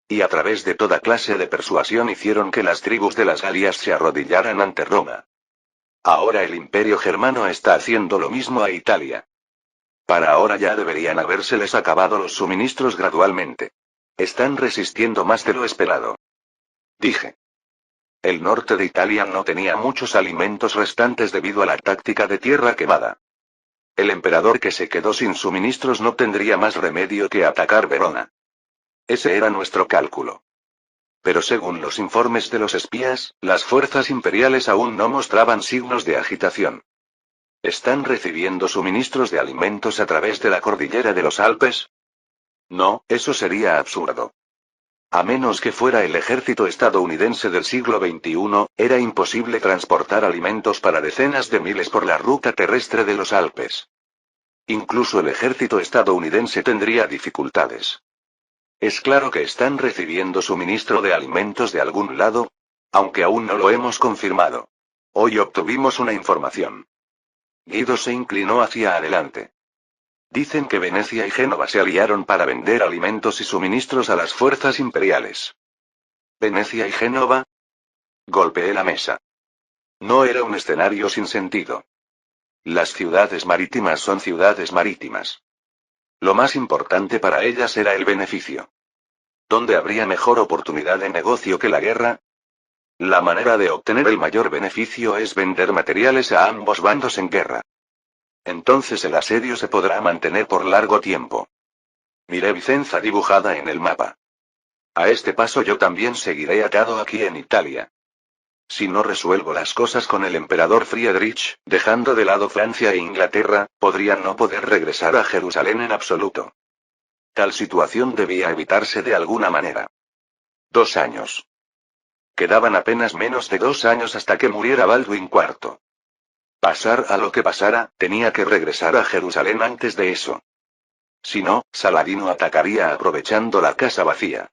S1: Y a través de toda clase de persuasión hicieron que las tribus de las Galías se arrodillaran ante Roma. Ahora el Imperio Germano está haciendo lo mismo a Italia. Para ahora ya deberían habérseles acabado los suministros gradualmente. Están resistiendo más de lo esperado. Dije. El norte de Italia no tenía muchos alimentos restantes debido a la táctica de tierra quemada. El emperador que se quedó sin suministros no tendría más remedio que atacar Verona. Ese era nuestro cálculo. Pero según los informes de los espías, las fuerzas imperiales aún no mostraban signos de agitación. ¿Están recibiendo suministros de alimentos a través de la cordillera de los Alpes? No, eso sería absurdo. A menos que fuera el ejército estadounidense del siglo XXI, era imposible transportar alimentos para decenas de miles por la ruta terrestre de los Alpes. Incluso el ejército estadounidense tendría dificultades. Es claro que están recibiendo suministro de alimentos de algún lado, aunque aún no lo hemos confirmado. Hoy obtuvimos una información. Guido se inclinó hacia adelante. Dicen que Venecia y Génova se aliaron para vender alimentos y suministros a las fuerzas imperiales. ¿Venecia y Génova? Golpeé la mesa. No era un escenario sin sentido. Las ciudades marítimas son ciudades marítimas. Lo más importante para ellas era el beneficio. ¿Dónde habría mejor oportunidad de negocio que la guerra? La manera de obtener el mayor beneficio es vender materiales a ambos bandos en guerra. Entonces el asedio se podrá mantener por largo tiempo. Miré Vicenza dibujada en el mapa. A este paso yo también seguiré atado aquí en Italia. Si no resuelvo las cosas con el emperador Friedrich, dejando de lado Francia e Inglaterra, podría no poder regresar a Jerusalén en absoluto. Tal situación debía evitarse de alguna manera. 2 años. Quedaban apenas menos de 2 años hasta que muriera Baldwin IV. Pasar a lo que pasara, tenía que regresar a Jerusalén antes de eso. Si no, Saladino atacaría aprovechando la casa vacía.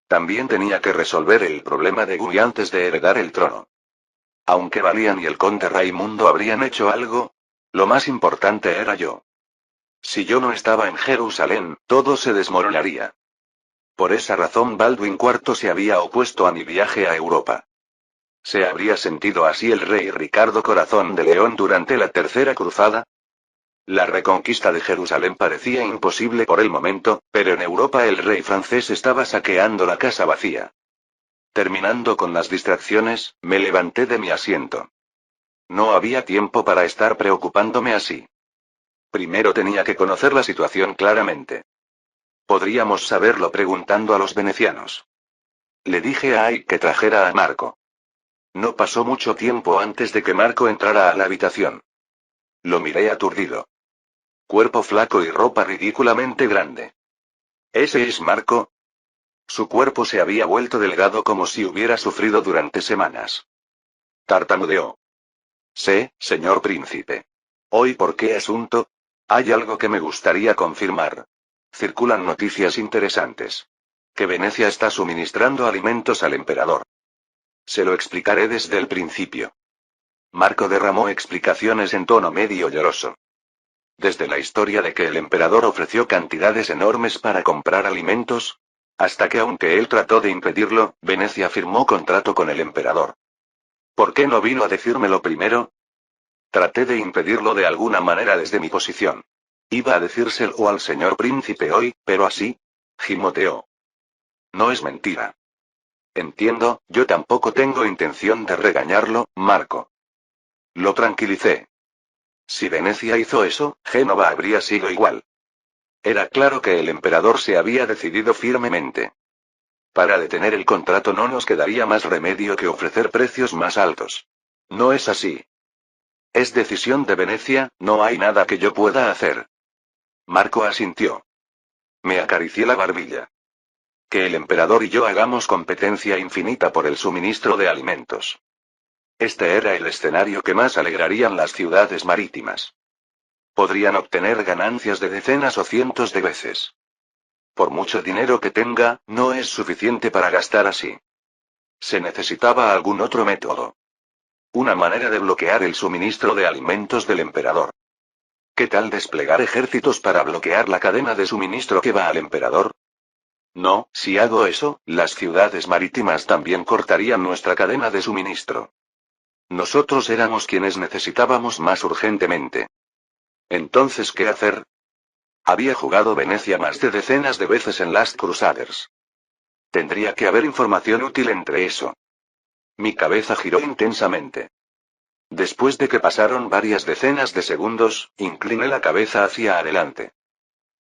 S1: También tenía que resolver el problema de Guy antes de heredar el trono. Aunque Valian y el conde Raimundo habrían hecho algo, lo más importante era yo. Si yo no estaba en Jerusalén, todo se desmoronaría. Por esa razón Baldwin IV se había opuesto a mi viaje a Europa. ¿Se habría sentido así el rey Ricardo Corazón de León durante la Tercera Cruzada? La reconquista de Jerusalén parecía imposible por el momento, pero en Europa el rey francés estaba saqueando la casa vacía. Terminando con las distracciones, me levanté de mi asiento. No había tiempo para estar preocupándome así. Primero tenía que conocer la situación claramente. Podríamos saberlo preguntando a los venecianos. Le dije a Ike que trajera a Marco. No pasó mucho tiempo antes de que Marco entrara a la habitación. Lo miré aturdido. Cuerpo flaco y ropa ridículamente grande. ¿Ese es Marco? Su cuerpo se había vuelto delgado como si hubiera sufrido durante semanas. Tartamudeó. Sé, señor príncipe. ¿Hoy por qué asunto? Hay algo que me gustaría confirmar. Circulan noticias interesantes. Que Venecia está suministrando alimentos al emperador. Se lo explicaré desde el principio. Marco derramó explicaciones en tono medio lloroso. Desde la historia de que el emperador ofreció cantidades enormes para comprar alimentos, hasta que aunque él trató de impedirlo, Venecia firmó contrato con el emperador. ¿Por qué no vino a decírmelo primero? Traté de impedirlo de alguna manera desde mi posición. Iba a decírselo al señor príncipe hoy, pero así, gimoteó. No es mentira. Entiendo, yo tampoco tengo intención de regañarlo, Marco. Lo tranquilicé. Si Venecia hizo eso, Génova habría sido igual. Era claro que el emperador se había decidido firmemente. Para detener el contrato no nos quedaría más remedio que ofrecer precios más altos. No es así. Es decisión de Venecia, no hay nada que yo pueda hacer. Marco asintió. Me acaricié la barbilla. Que el emperador y yo hagamos competencia infinita por el suministro de alimentos. Este era el escenario que más alegrarían las ciudades marítimas. Podrían obtener ganancias de decenas o cientos de veces. Por mucho dinero que tenga, no es suficiente para gastar así. Se necesitaba algún otro método. Una manera de bloquear el suministro de alimentos del emperador. ¿Qué tal desplegar ejércitos para bloquear la cadena de suministro que va al emperador? No, si hago eso, las ciudades marítimas también cortarían nuestra cadena de suministro. Nosotros éramos quienes necesitábamos más urgentemente. Entonces, ¿qué hacer? Había jugado Venecia más de decenas de veces en Last Crusaders. Tendría que haber información útil entre eso. Mi cabeza giró intensamente. Después de que pasaron varias decenas de segundos, incliné la cabeza hacia adelante.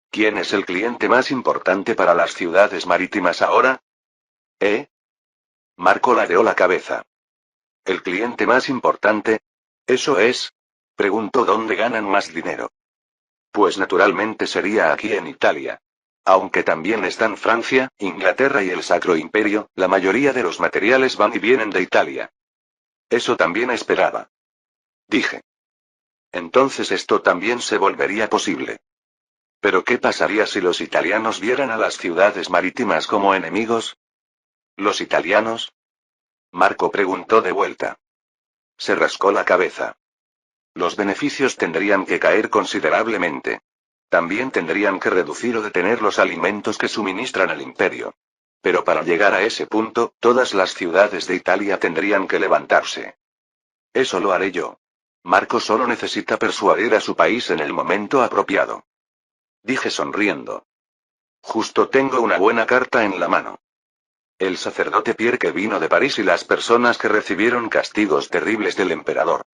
S1: ¿Quién es el cliente más importante para las ciudades marítimas ahora? ¿Eh? Marco ladeó la cabeza. ¿El cliente más importante? ¿Eso es? Preguntó dónde ganan más dinero. Pues naturalmente sería aquí en Italia. Aunque también están Francia, Inglaterra y el Sacro Imperio, la mayoría de los materiales van y vienen de Italia. Eso también esperaba. Dije. Entonces esto también se volvería posible. ¿Pero qué pasaría si los italianos vieran a las ciudades marítimas como enemigos? ¿Los italianos? Marco preguntó de vuelta. Se rascó la cabeza. Los beneficios tendrían que caer considerablemente. También tendrían que reducir o detener los alimentos que suministran al imperio. Pero para llegar a ese punto, todas las ciudades de Italia tendrían que levantarse. Eso lo haré yo. Marco solo necesita persuadir a su país en el momento apropiado. Dije sonriendo. Justo tengo una buena carta en la mano. El sacerdote Pierre que vino de París y las personas que recibieron castigos terribles del emperador.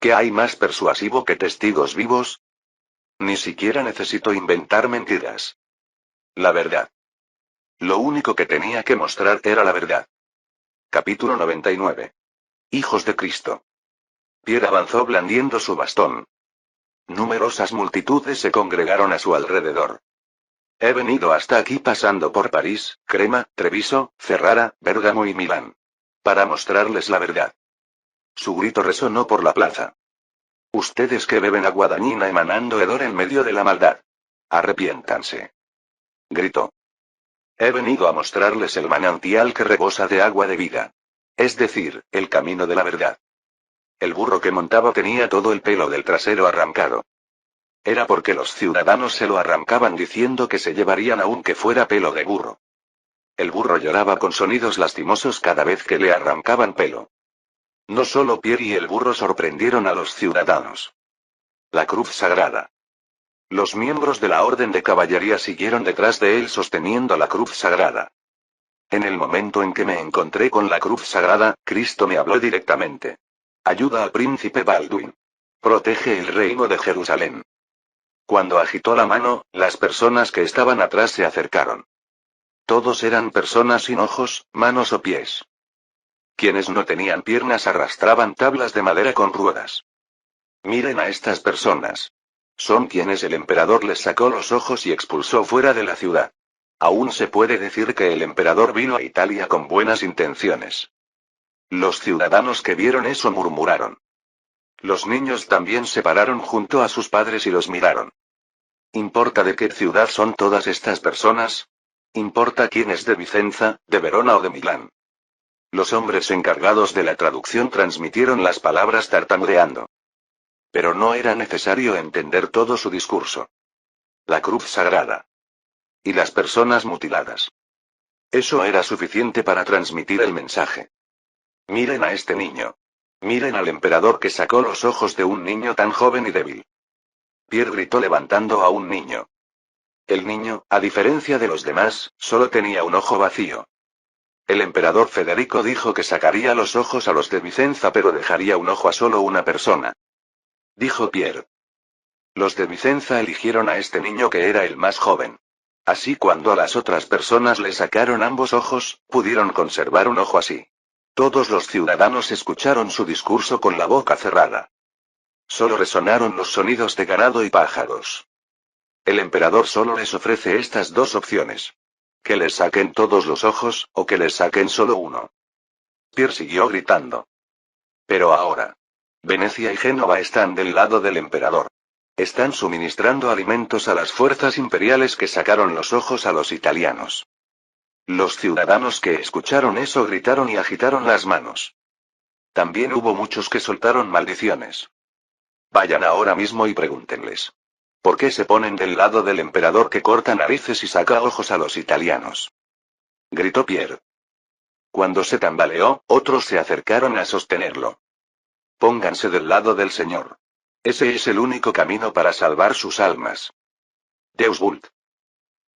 S1: ¿Qué hay más persuasivo que testigos vivos? Ni siquiera necesito inventar mentiras. La verdad. Lo único que tenía que mostrar era la verdad. Capítulo 99. Hijos de Cristo. Pierre avanzó blandiendo su bastón. Numerosas multitudes se congregaron a su alrededor. He venido hasta aquí pasando por París, Crema, Treviso, Ferrara, Bérgamo y Milán. Para mostrarles la verdad. Su grito resonó por la plaza. Ustedes que beben agua dañina emanando hedor en medio de la maldad. Arrepiéntanse. Gritó. He venido a mostrarles el manantial que rebosa de agua de vida. Es decir, el camino de la verdad. El burro que montaba tenía todo el pelo del trasero arrancado. Era porque los ciudadanos se lo arrancaban diciendo que se llevarían aunque fuera pelo de burro. El burro lloraba con sonidos lastimosos cada vez que le arrancaban pelo. No solo Pierre y el burro sorprendieron a los ciudadanos. La cruz sagrada. Los miembros de la orden de caballería siguieron detrás de él sosteniendo la cruz sagrada. En el momento en que me encontré con la cruz sagrada, Cristo me habló directamente. Ayuda al príncipe Baldwin. Protege el reino de Jerusalén. Cuando agitó la mano, las personas que estaban atrás se acercaron. Todos eran personas sin ojos, manos o pies. Quienes no tenían piernas arrastraban tablas de madera con ruedas. Miren a estas personas. Son quienes el emperador les sacó los ojos y expulsó fuera de la ciudad. Aún se puede decir que el emperador vino a Italia con buenas intenciones. Los ciudadanos que vieron eso murmuraron. Los niños también se pararon junto a sus padres y los miraron. ¿Importa de qué ciudad son todas estas personas? ¿Importa quién es de Vicenza, de Verona o de Milán? Los hombres encargados de la traducción transmitieron las palabras tartamudeando. Pero no era necesario entender todo su discurso. La cruz sagrada. Y las personas mutiladas. Eso era suficiente para transmitir el mensaje. Miren a este niño. Miren al emperador que sacó los ojos de un niño tan joven y débil. Pierre gritó levantando a un niño. El niño, a diferencia de los demás, solo tenía un ojo vacío. El emperador Federico dijo que sacaría los ojos a los de Vicenza pero dejaría un ojo a solo una persona. dijo Pierre. Los de Vicenza eligieron a este niño que era el más joven. Así cuando las otras personas le sacaron ambos ojos, pudieron conservar un ojo así. Todos los ciudadanos escucharon su discurso con la boca cerrada. Solo resonaron los sonidos de ganado y pájaros. El emperador solo les ofrece estas dos opciones. Que les saquen todos los ojos, o que les saquen solo uno. Pierre siguió gritando. Pero ahora. Venecia y Génova están del lado del emperador. Están suministrando alimentos a las fuerzas imperiales que sacaron los ojos a los italianos. Los ciudadanos que escucharon eso gritaron y agitaron las manos. También hubo muchos que soltaron maldiciones. Vayan ahora mismo y pregúntenles. ¿Por qué se ponen del lado del emperador que corta narices y saca ojos a los italianos? Gritó Pierre. Cuando se tambaleó, otros se acercaron a sostenerlo. Pónganse del lado del Señor. Ese es el único camino para salvar sus almas. Deus vult.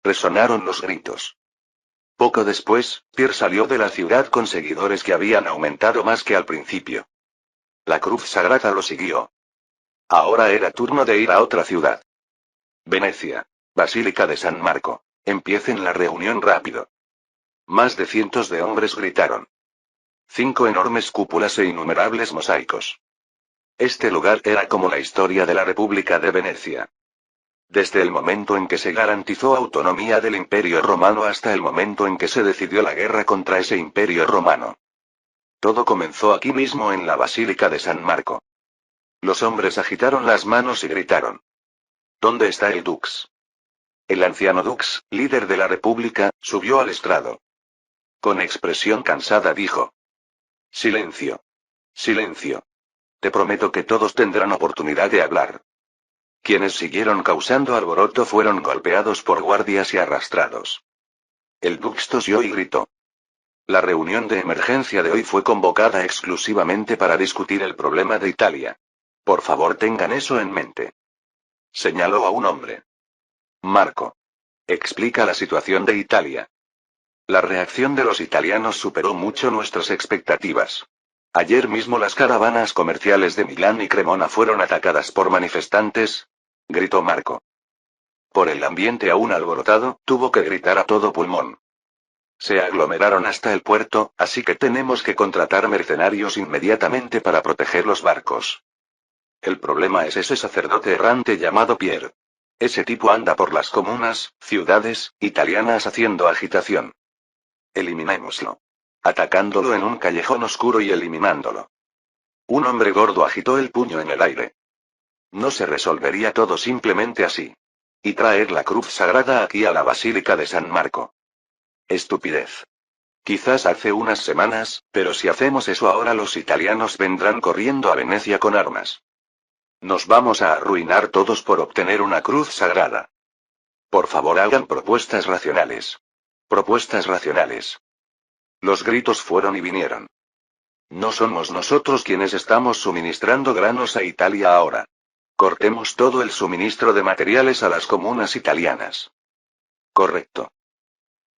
S1: Resonaron los gritos. Poco después, Pierre salió de la ciudad con seguidores que habían aumentado más que al principio. La cruz sagrada lo siguió. Ahora era turno de ir a otra ciudad. Venecia. Basílica de San Marco. Empiecen la reunión rápido. Más de cientos de hombres gritaron. 5 enormes cúpulas e innumerables mosaicos. Este lugar era como la historia de la República de Venecia. Desde el momento en que se garantizó autonomía del Imperio Romano hasta el momento en que se decidió la guerra contra ese Imperio Romano. Todo comenzó aquí mismo en la Basílica de San Marco. Los hombres agitaron las manos y gritaron. ¿Dónde está el Dux? El anciano Dux, líder de la República, subió al estrado. Con expresión cansada dijo. Silencio. Silencio. Te prometo que todos tendrán oportunidad de hablar. Quienes siguieron causando alboroto fueron golpeados por guardias y arrastrados. El Dux tosió y gritó. La reunión de emergencia de hoy fue convocada exclusivamente para discutir el problema de Italia. Por favor, tengan eso en mente. Señaló a un hombre. Marco. Explica la situación de Italia. La reacción de los italianos superó mucho nuestras expectativas. Ayer mismo las caravanas comerciales de Milán y Cremona fueron atacadas por manifestantes, gritó Marco. Por el ambiente aún alborotado, tuvo que gritar a todo pulmón. Se aglomeraron hasta el puerto, así que tenemos que contratar mercenarios inmediatamente para proteger los barcos. El problema es ese sacerdote errante llamado Pierre. Ese tipo anda por las comunas, ciudades, italianas haciendo agitación. Eliminémoslo. Atacándolo en un callejón oscuro y eliminándolo. Un hombre gordo agitó el puño en el aire. No se resolvería todo simplemente así. Y traer la cruz sagrada aquí a la Basílica de San Marco. Estupidez. Quizás hace unas semanas, pero si hacemos eso ahora los italianos vendrán corriendo a Venecia con armas. Nos vamos a arruinar todos por obtener una cruz sagrada. Por favor, hagan propuestas racionales. Propuestas racionales. Los gritos fueron y vinieron. No somos nosotros quienes estamos suministrando granos a Italia ahora. Cortemos todo el suministro de materiales a las comunas italianas. Correcto.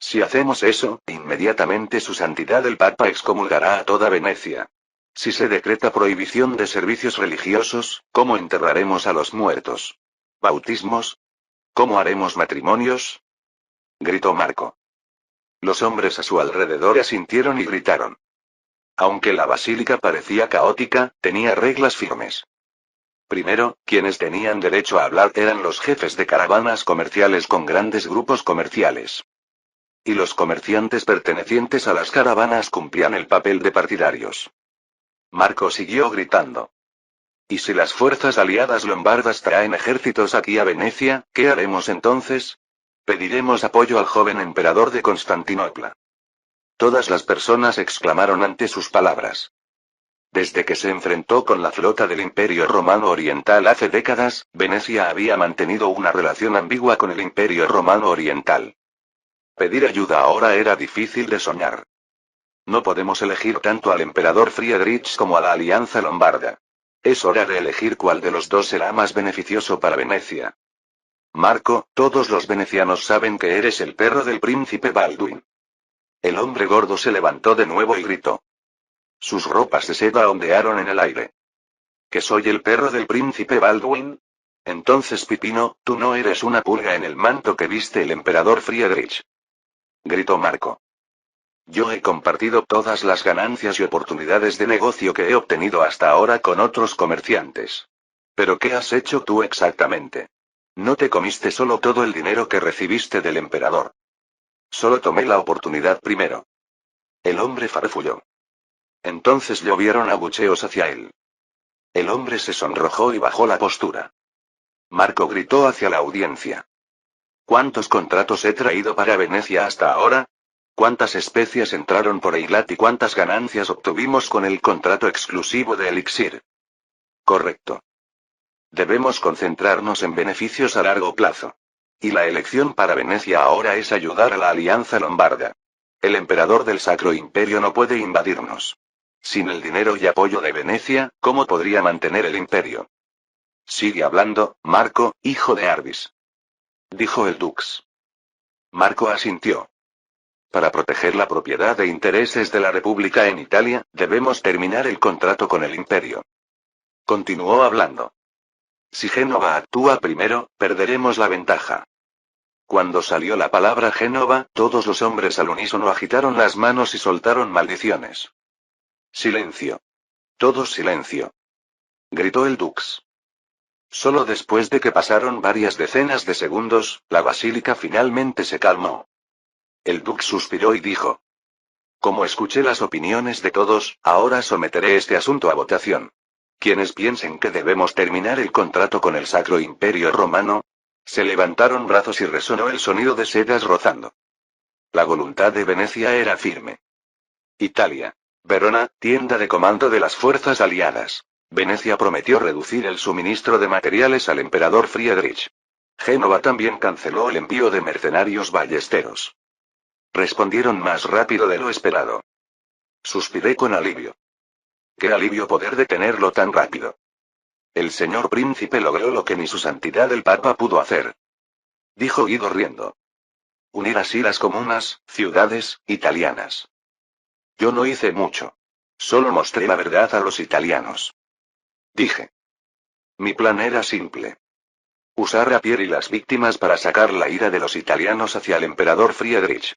S1: Si hacemos eso, inmediatamente su santidad el Papa excomulgará a toda Venecia. Si se decreta prohibición de servicios religiosos, ¿cómo enterraremos a los muertos? ¿Bautismos? ¿Cómo haremos matrimonios? Gritó Marco. Los hombres a su alrededor asintieron y gritaron. Aunque la basílica parecía caótica, tenía reglas firmes. Primero, quienes tenían derecho a hablar eran los jefes de caravanas comerciales con grandes grupos comerciales. Y los comerciantes pertenecientes a las caravanas cumplían el papel de partidarios. Marco siguió gritando. ¿Y si las fuerzas aliadas lombardas traen ejércitos aquí a Venecia, qué haremos entonces? Pediremos apoyo al joven emperador de Constantinopla. Todas las personas exclamaron ante sus palabras. Desde que se enfrentó con la flota del Imperio Romano Oriental hace décadas, Venecia había mantenido una relación ambigua con el Imperio Romano Oriental. Pedir ayuda ahora era difícil de soñar. No podemos elegir tanto al emperador Friedrich como a la Alianza Lombarda. Es hora de elegir cuál de los dos será más beneficioso para Venecia. Marco, todos los venecianos saben que eres el perro del príncipe Baldwin. El hombre gordo se levantó de nuevo y gritó. Sus ropas de seda ondearon en el aire. ¿Que soy el perro del príncipe Baldwin? Entonces Pipino, tú no eres una pulga en el manto que viste el emperador Friedrich. Gritó Marco. Yo he compartido todas las ganancias y oportunidades de negocio que he obtenido hasta ahora con otros comerciantes. ¿Pero qué has hecho tú exactamente? No te comiste solo todo el dinero que recibiste del emperador. Solo tomé la oportunidad primero. El hombre farfulló. Entonces llovieron abucheos hacia él. El hombre se sonrojó y bajó la postura. Marco gritó hacia la audiencia. ¿Cuántos contratos he traído para Venecia hasta ahora? ¿Cuántas especies entraron por Eilat y cuántas ganancias obtuvimos con el contrato exclusivo de Elixir? Correcto. Debemos concentrarnos en beneficios a largo plazo. Y la elección para Venecia ahora es ayudar a la Alianza Lombarda. El emperador del Sacro Imperio no puede invadirnos. Sin el dinero y apoyo de Venecia, ¿cómo podría mantener el imperio? Sigue hablando, Marco, hijo de Arbis. Dijo el Dux. Marco asintió. Para proteger la propiedad e intereses de la República en Italia, debemos terminar el contrato con el imperio. Continuó hablando. Si Génova actúa primero, perderemos la ventaja. Cuando salió la palabra Génova, todos los hombres al unísono agitaron las manos y soltaron maldiciones. Silencio. Todos silencio. Gritó el Dux. Solo después de que pasaron varias decenas de segundos, la basílica finalmente se calmó. El Dux suspiró y dijo. Como escuché las opiniones de todos, ahora someteré este asunto a votación. Quienes piensen que debemos terminar el contrato con el Sacro Imperio Romano, se levantaron brazos y resonó el sonido de sedas rozando. La voluntad de Venecia era firme. Italia. Verona, tienda de comando de las fuerzas aliadas. Venecia prometió reducir el suministro de materiales al emperador Friedrich. Génova también canceló el envío de mercenarios ballesteros. Respondieron más rápido de lo esperado. Suspiré con alivio. Qué alivio poder detenerlo tan rápido. El señor príncipe logró lo que ni su santidad el papa pudo hacer. Dijo Guido riendo. Unir así las comunas, ciudades, italianas. Yo no hice mucho. Solo mostré la verdad a los italianos. Dije. Mi plan era simple. Usar a Pierre y las víctimas para sacar la ira de los italianos hacia el emperador Friedrich.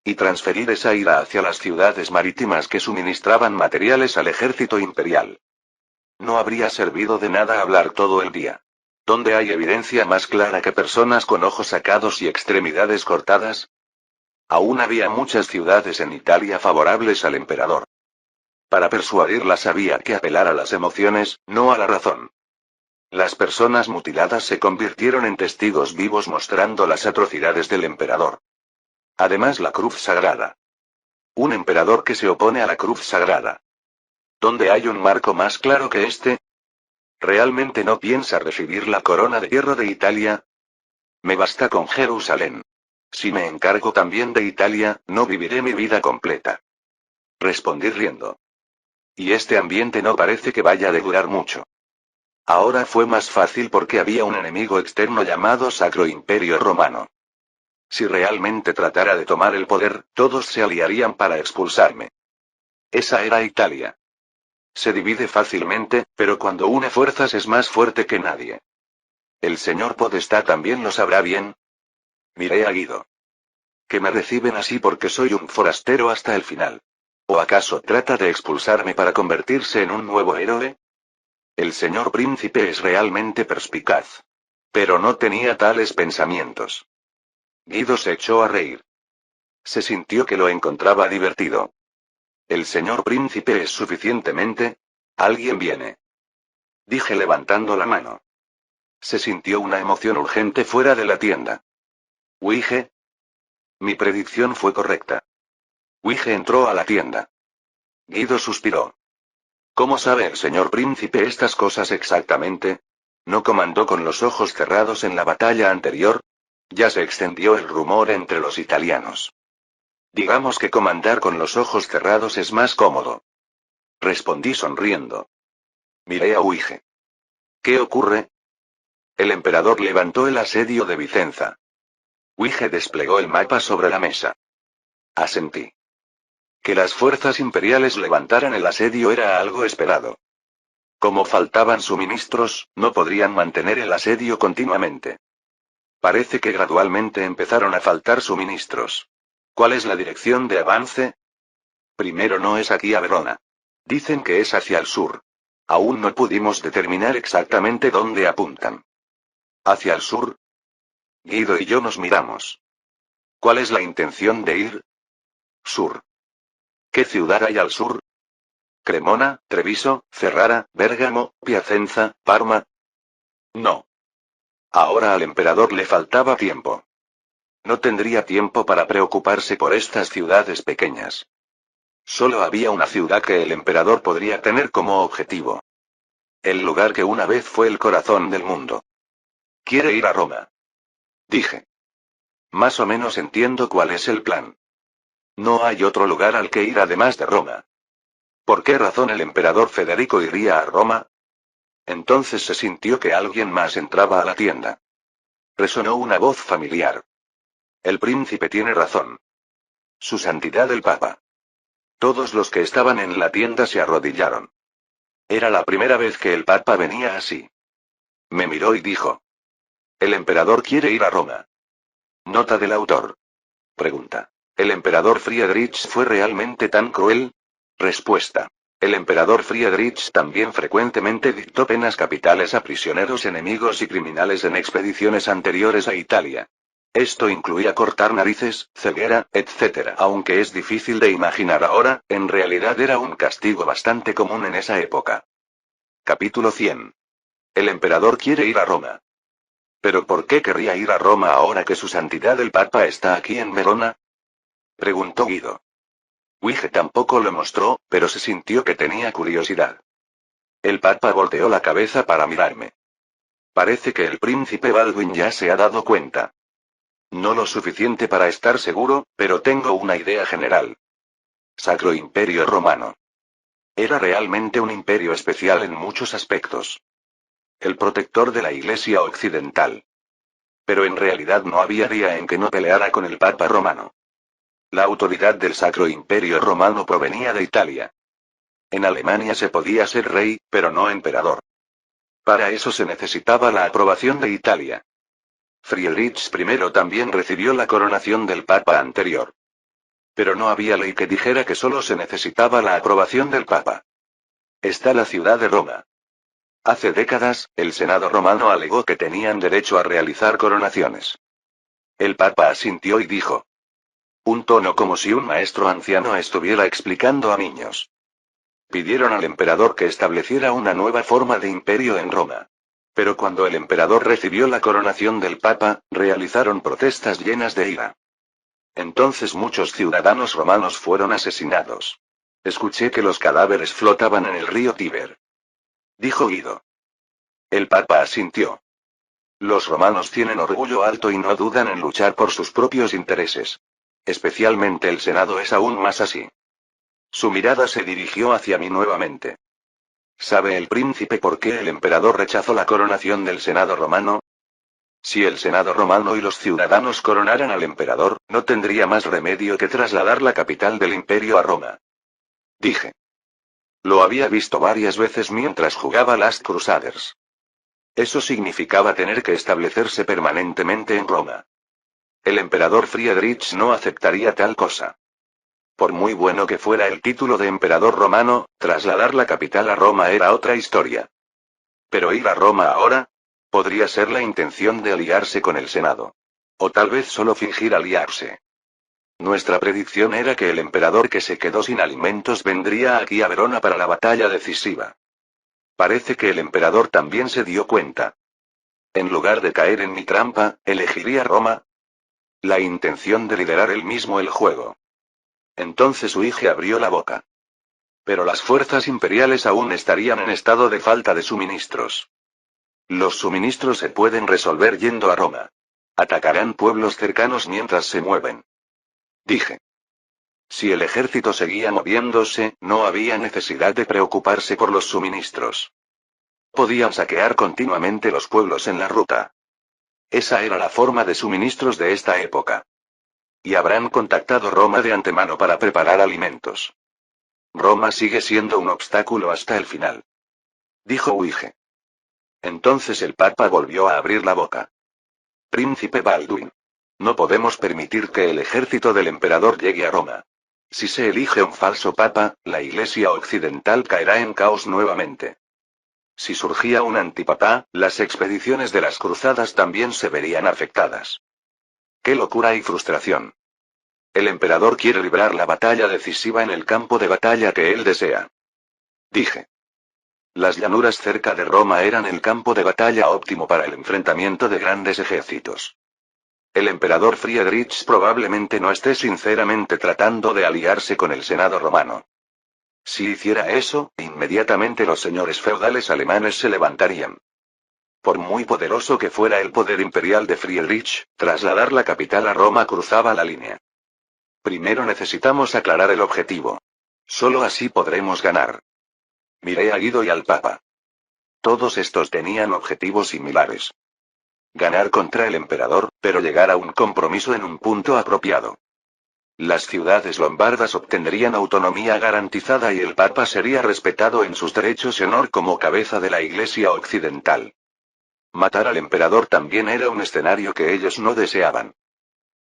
S1: Y transferir esa ira hacia las ciudades marítimas que suministraban materiales al ejército imperial. No habría servido de nada hablar todo el día. ¿Dónde hay evidencia más clara que personas con ojos sacados y extremidades cortadas? Aún había muchas ciudades en Italia favorables al emperador. Para persuadirlas había que apelar a las emociones, no a la razón. Las personas mutiladas se convirtieron en testigos vivos mostrando las atrocidades del emperador. Además, la cruz sagrada. Un emperador que se opone a la cruz sagrada. ¿Dónde hay un marco más claro que este? ¿Realmente no piensa recibir la corona de hierro de Italia? Me basta con Jerusalén. Si me encargo también de Italia, no viviré mi vida completa. Respondí riendo. Y este ambiente no parece que vaya a durar mucho. Ahora fue más fácil porque había un enemigo externo llamado Sacro Imperio Romano. Si realmente tratara de tomar el poder, todos se aliarían para expulsarme. Esa era Italia. Se divide fácilmente, pero cuando une fuerzas es más fuerte que nadie. ¿El señor Podestá también lo sabrá bien? Miré a Guido. ¿Que me reciben así porque soy un forastero hasta el final? ¿O acaso trata de expulsarme para convertirse en un nuevo héroe? El señor príncipe es realmente perspicaz. Pero no tenía tales pensamientos. Guido se echó a reír. Se sintió que lo encontraba divertido. El señor príncipe es suficientemente... Alguien viene. Dije levantando la mano. Se sintió una emoción urgente fuera de la tienda. Wige. Mi predicción fue correcta. Wige entró a la tienda. Guido suspiró. ¿Cómo sabe el señor príncipe estas cosas exactamente? ¿No comandó con los ojos cerrados en la batalla anterior? Ya se extendió el rumor entre los italianos. Digamos que comandar con los ojos cerrados es más cómodo. Respondí sonriendo. Miré a Wige. ¿Qué ocurre? El emperador levantó el asedio de Vicenza. Wige desplegó el mapa sobre la mesa. Asentí. Que las fuerzas imperiales levantaran el asedio era algo esperado. Como faltaban suministros, no podrían mantener el asedio continuamente. Parece que gradualmente empezaron a faltar suministros. ¿Cuál es la dirección de avance? Primero no es aquí a Verona. Dicen que es hacia el sur. Aún no pudimos determinar exactamente dónde apuntan. ¿Hacia el sur? Guido y yo nos miramos. ¿Cuál es la intención de ir? Sur. ¿Qué ciudad hay al sur? Cremona, Treviso, Ferrara, Bérgamo, Piacenza, Parma. No. Ahora al emperador le faltaba tiempo. No tendría tiempo para preocuparse por estas ciudades pequeñas. Solo había una ciudad que el emperador podría tener como objetivo. El lugar que una vez fue el corazón del mundo. Quiere ir a Roma. Dije. Más o menos entiendo cuál es el plan. No hay otro lugar al que ir además de Roma. ¿Por qué razón el emperador Federico iría a Roma? Entonces se sintió que alguien más entraba a la tienda. Resonó una voz familiar. El príncipe tiene razón. Su santidad el Papa. Todos los que estaban en la tienda se arrodillaron. Era la primera vez que el Papa venía así. Me miró y dijo. El emperador quiere ir a Roma. Nota del autor. Pregunta. ¿El emperador Friedrich fue realmente tan cruel? Respuesta. El emperador Friedrich también frecuentemente dictó penas capitales a prisioneros enemigos y criminales en expediciones anteriores a Italia. Esto incluía cortar narices, ceguera, etc. Aunque es difícil de imaginar ahora, en realidad era un castigo bastante común en esa época. Capítulo 100. El emperador quiere ir a Roma. ¿Pero por qué querría ir a Roma ahora que su santidad el Papa está aquí en Verona? Preguntó Guido. Wige tampoco lo mostró, pero se sintió que tenía curiosidad. El Papa volteó la cabeza para mirarme. Parece que el príncipe Baldwin ya se ha dado cuenta. No lo suficiente para estar seguro, pero tengo una idea general. Sacro Imperio Romano. Era realmente un imperio especial en muchos aspectos. El protector de la Iglesia occidental. Pero en realidad no había día en que no peleara con el Papa romano. La autoridad del Sacro Imperio Romano provenía de Italia. En Alemania se podía ser rey, pero no emperador. Para eso se necesitaba la aprobación de Italia. Friedrich I también recibió la coronación del Papa anterior. Pero no había ley que dijera que solo se necesitaba la aprobación del Papa. Está la ciudad de Roma. Hace décadas, el Senado romano alegó que tenían derecho a realizar coronaciones. El Papa asintió y dijo. Un tono como si un maestro anciano estuviera explicando a niños. Pidieron al emperador que estableciera una nueva forma de imperio en Roma. Pero cuando el emperador recibió la coronación del Papa, realizaron protestas llenas de ira. Entonces muchos ciudadanos romanos fueron asesinados. Escuché que los cadáveres flotaban en el río Tíber. Dijo Guido. El Papa asintió. Los romanos tienen orgullo alto y no dudan en luchar por sus propios intereses. Especialmente el Senado es aún más así. Su mirada se dirigió hacia mí nuevamente. ¿Sabe el príncipe por qué el emperador rechazó la coronación del Senado romano? Si el Senado romano y los ciudadanos coronaran al emperador, no tendría más remedio que trasladar la capital del imperio a Roma. Dije. Lo había visto varias veces mientras jugaba Last Crusaders. Eso significaba tener que establecerse permanentemente en Roma. El emperador Friedrich no aceptaría tal cosa. Por muy bueno que fuera el título de emperador romano, trasladar la capital a Roma era otra historia. Pero ir a Roma ahora, podría ser la intención de aliarse con el Senado. O tal vez solo fingir aliarse. Nuestra predicción era que el emperador que se quedó sin alimentos vendría aquí a Verona para la batalla decisiva. Parece que el emperador también se dio cuenta. En lugar de caer en mi trampa, elegiría Roma. La intención de liderar él mismo el juego. Entonces Huige abrió la boca. Pero las fuerzas imperiales aún estarían en estado de falta de suministros. Los suministros se pueden resolver yendo a Roma. Atacarán pueblos cercanos mientras se mueven. Dije. Si el ejército seguía moviéndose, no había necesidad de preocuparse por los suministros. Podían saquear continuamente los pueblos en la ruta. Esa era la forma de suministros de esta época. Y habrán contactado Roma de antemano para preparar alimentos. Roma sigue siendo un obstáculo hasta el final. dijo Uige. Entonces el Papa volvió a abrir la boca. Príncipe Baldwin. No podemos permitir que el ejército del emperador llegue a Roma. Si se elige un falso papa, la Iglesia occidental caerá en caos nuevamente. Si surgía un antipapá, las expediciones de las cruzadas también se verían afectadas. ¡Qué locura y frustración! El emperador quiere librar la batalla decisiva en el campo de batalla que él desea. Dije. Las llanuras cerca de Roma eran el campo de batalla óptimo para el enfrentamiento de grandes ejércitos. El emperador Friedrich probablemente no esté sinceramente tratando de aliarse con el Senado romano. Si hiciera eso, inmediatamente los señores feudales alemanes se levantarían. Por muy poderoso que fuera el poder imperial de Friedrich, trasladar la capital a Roma cruzaba la línea. Primero necesitamos aclarar el objetivo. Solo así podremos ganar. Miré a Guido y al Papa. Todos estos tenían objetivos similares. Ganar contra el emperador, pero llegar a un compromiso en un punto apropiado. Las ciudades lombardas obtendrían autonomía garantizada y el Papa sería respetado en sus derechos y honor como cabeza de la Iglesia occidental. Matar al emperador también era un escenario que ellos no deseaban.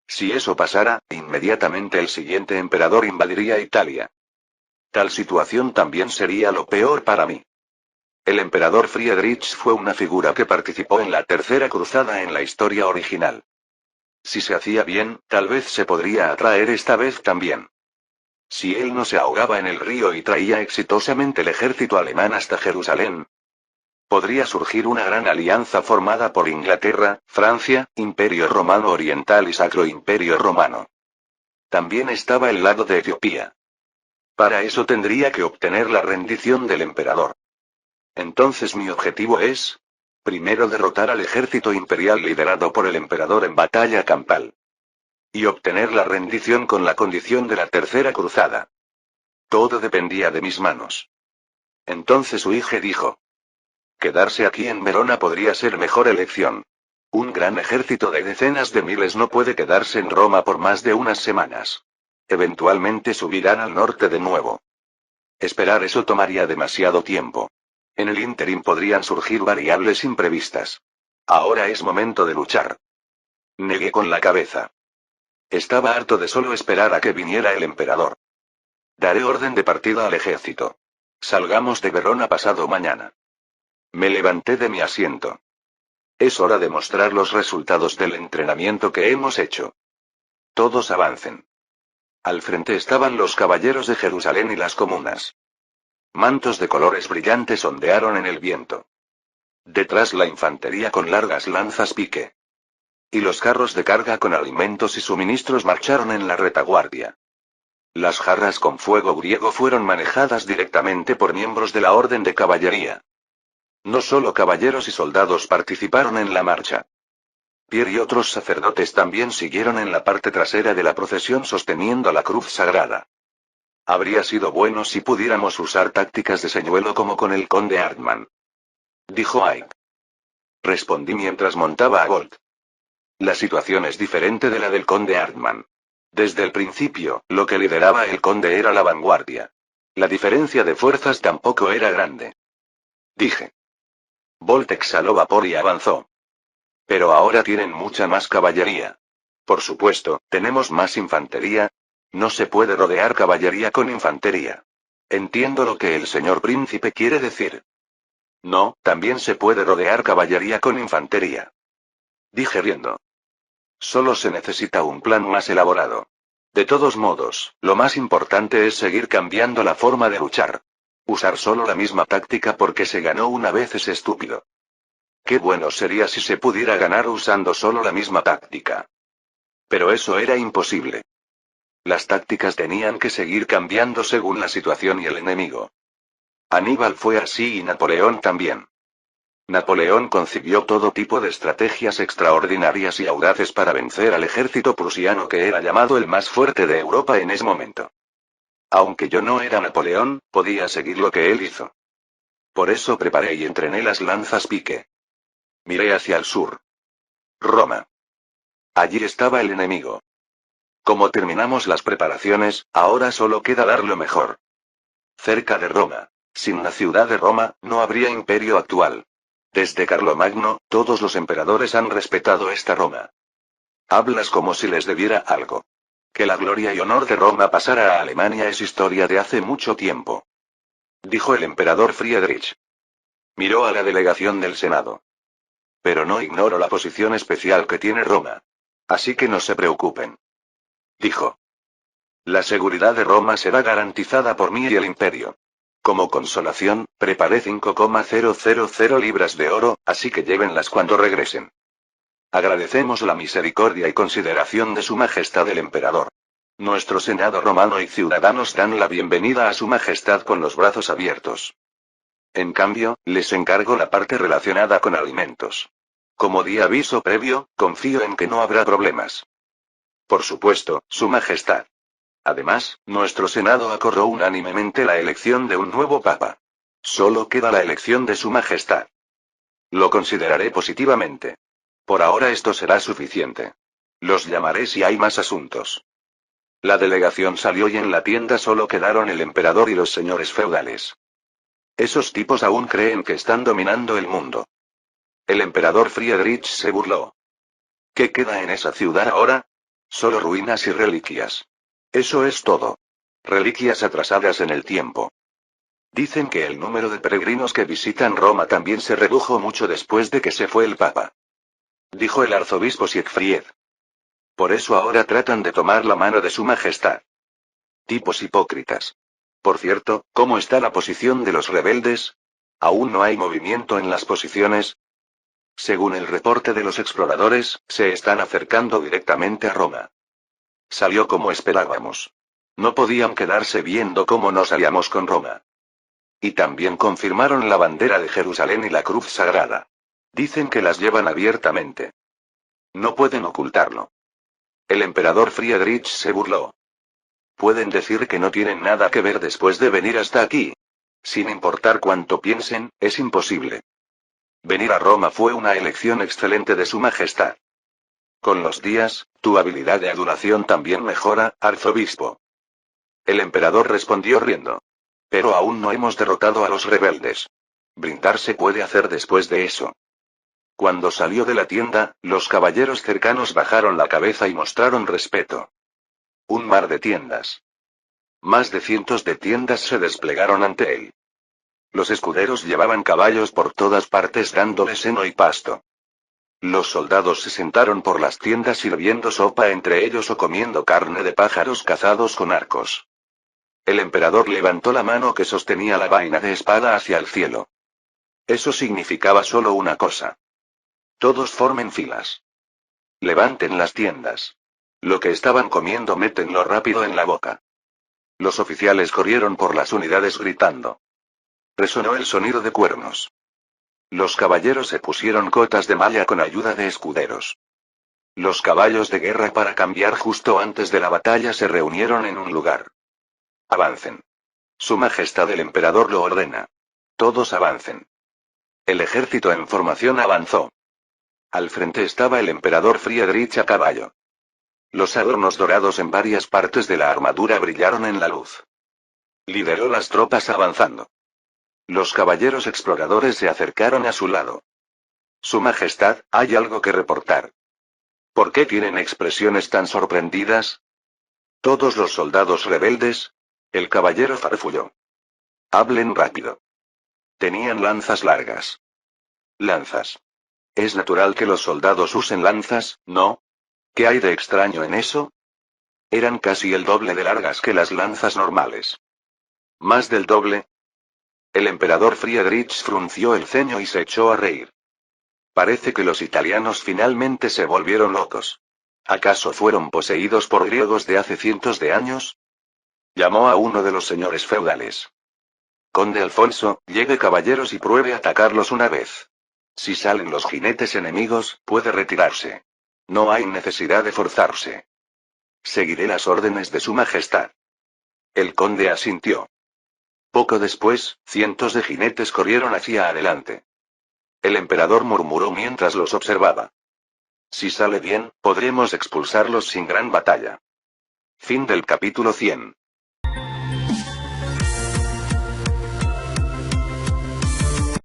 S1: Si eso pasara, inmediatamente el siguiente emperador invadiría Italia. Tal situación también sería lo peor para mí. El emperador Friedrich fue una figura que participó en la Tercera Cruzada en la historia original. Si se hacía bien, tal vez se podría atraer esta vez también. Si él no se ahogaba en el río y traía exitosamente el ejército alemán hasta Jerusalén, podría surgir una gran alianza formada por Inglaterra, Francia, Imperio Romano Oriental y Sacro Imperio Romano. También estaba el lado de Etiopía. Para eso tendría que obtener la rendición del emperador. Entonces mi objetivo es, primero derrotar al ejército imperial liderado por el emperador en batalla campal. Y obtener la rendición con la condición de la Tercera Cruzada. Todo dependía de mis manos. Entonces Uige dijo. Quedarse aquí en Verona podría ser mejor elección. Un gran ejército de decenas de miles no puede quedarse en Roma por más de unas semanas. Eventualmente subirán al norte de nuevo. Esperar eso tomaría demasiado tiempo. En el ínterin podrían surgir variables imprevistas. Ahora es momento de luchar. Negué con la cabeza. Estaba harto de solo esperar a que viniera el emperador. Daré orden de partida al ejército. Salgamos de Verona pasado mañana. Me levanté de mi asiento. Es hora de mostrar los resultados del entrenamiento que hemos hecho. Todos avancen. Al frente estaban los caballeros de Jerusalén y las comunas. Mantos de colores brillantes ondearon en el viento. Detrás la infantería con largas lanzas pique. Y los carros de carga con alimentos y suministros marcharon en la retaguardia. Las jarras con fuego griego fueron manejadas directamente por miembros de la Orden de Caballería. No solo caballeros y soldados participaron en la marcha. Pierre y otros sacerdotes también siguieron en la parte trasera de la procesión sosteniendo la cruz sagrada. Habría sido bueno si pudiéramos usar tácticas de señuelo como con el conde Hartmann. Dijo Ike. Respondí mientras montaba a Gold. La situación es diferente de la del conde Hartmann. Desde el principio, lo que lideraba el conde era la vanguardia. La diferencia de fuerzas tampoco era grande. Dije. Bolt exhaló vapor y avanzó. Pero ahora tienen mucha más caballería. Por supuesto, tenemos más infantería. No se puede rodear caballería con infantería. Entiendo lo que el señor príncipe quiere decir. No, también se puede rodear caballería con infantería. Dije riendo. Solo se necesita un plan más elaborado. De todos modos, lo más importante es seguir cambiando la forma de luchar. Usar solo la misma táctica porque se ganó una vez es estúpido. Qué bueno sería si se pudiera ganar usando solo la misma táctica. Pero eso era imposible. Las tácticas tenían que seguir cambiando según la situación y el enemigo. Aníbal fue así y Napoleón también. Napoleón concibió todo tipo de estrategias extraordinarias y audaces para vencer al ejército prusiano que era llamado el más fuerte de Europa en ese momento. Aunque yo no era Napoleón, podía seguir lo que él hizo. Por eso preparé y entrené las lanzas pique. Miré hacia el sur. Roma. Allí estaba el enemigo. Como terminamos las preparaciones, ahora solo queda dar lo mejor. Cerca de Roma. Sin la ciudad de Roma, no habría imperio actual. Desde Carlomagno, todos los emperadores han respetado esta Roma. Hablas como si les debiera algo. Que la gloria y honor de Roma pasara a Alemania es historia de hace mucho tiempo. Dijo el emperador Friedrich. Miró a la delegación del Senado. Pero no ignoro la posición especial que tiene Roma. Así que no se preocupen. Dijo. La seguridad de Roma será garantizada por mí y el imperio. Como consolación, preparé 5,000 libras de oro, así que llévenlas cuando regresen. Agradecemos la misericordia y consideración de Su Majestad el Emperador. Nuestro Senado romano y ciudadanos dan la bienvenida a Su Majestad con los brazos abiertos. En cambio, les encargo la parte relacionada con alimentos. Como di aviso previo, confío en que no habrá problemas. Por supuesto, Su Majestad. Además, nuestro Senado acordó unánimemente la elección de un nuevo Papa. Solo queda la elección de Su Majestad. Lo consideraré positivamente. Por ahora esto será suficiente. Los llamaré si hay más asuntos. La delegación salió y en la tienda solo quedaron el emperador y los señores feudales. Esos tipos aún creen que están dominando el mundo. El emperador Friedrich se burló. ¿Qué queda en esa ciudad ahora? Solo ruinas y reliquias. Eso es todo. Reliquias atrasadas en el tiempo. Dicen que el número de peregrinos que visitan Roma también se redujo mucho después de que se fue el Papa. Dijo el arzobispo Siegfried. Por eso ahora tratan de tomar la mano de Su Majestad. Tipos hipócritas. Por cierto, ¿cómo está la posición de los rebeldes? ¿Aún no hay movimiento en las posiciones? Según el reporte de los exploradores, se están acercando directamente a Roma. Salió como esperábamos. No podían quedarse viendo cómo nos aliamos con Roma. Y también confirmaron la bandera de Jerusalén y la cruz sagrada. Dicen que las llevan abiertamente. No pueden ocultarlo. El emperador Friedrich se burló. Pueden decir que no tienen nada que ver después de venir hasta aquí. Sin importar cuánto piensen, es imposible. Venir a Roma fue una elección excelente de Su Majestad. Con los días, tu habilidad de adulación también mejora, arzobispo. El emperador respondió riendo. Pero aún no hemos derrotado a los rebeldes. Brindar se puede hacer después de eso. Cuando salió de la tienda, los caballeros cercanos bajaron la cabeza y mostraron respeto. Un mar de tiendas. Más de cientos de tiendas se desplegaron ante él. Los escuderos llevaban caballos por todas partes dándoles heno y pasto. Los soldados se sentaron por las tiendas sirviendo sopa entre ellos o comiendo carne de pájaros cazados con arcos. El emperador levantó la mano que sostenía la vaina de espada hacia el cielo. Eso significaba solo una cosa. Todos formen filas. Levanten las tiendas. Lo que estaban comiendo métenlo rápido en la boca. Los oficiales corrieron por las unidades gritando. Resonó el sonido de cuernos. Los caballeros se pusieron cotas de malla con ayuda de escuderos. Los caballos de guerra para cambiar justo antes de la batalla se reunieron en un lugar. Avancen. Su Majestad el Emperador lo ordena. Todos avancen. El ejército en formación avanzó. Al frente estaba el emperador Friedrich a caballo. Los adornos dorados en varias partes de la armadura brillaron en la luz. Lideró las tropas avanzando. Los caballeros exploradores se acercaron a su lado. Su Majestad, hay algo que reportar. ¿Por qué tienen expresiones tan sorprendidas? Todos los soldados rebeldes. El caballero farfulló. Hablen rápido. Tenían lanzas largas. Lanzas. Es natural que los soldados usen lanzas, ¿no? ¿Qué hay de extraño en eso? Eran casi el doble de largas que las lanzas normales. ¿Más del doble? El emperador Friedrich frunció el ceño y se echó a reír. Parece que los italianos finalmente se volvieron locos. ¿Acaso fueron poseídos por griegos de hace cientos de años? Llamó a uno de los señores feudales. Conde Alfonso, lleve caballeros y pruebe atacarlos una vez. Si salen los jinetes enemigos, puede retirarse. No hay necesidad de forzarse. Seguiré las órdenes de Su Majestad. El conde asintió. Poco después, cientos de jinetes corrieron hacia adelante. El emperador murmuró mientras los observaba. Si sale bien, podremos expulsarlos sin gran batalla. Fin del capítulo 100.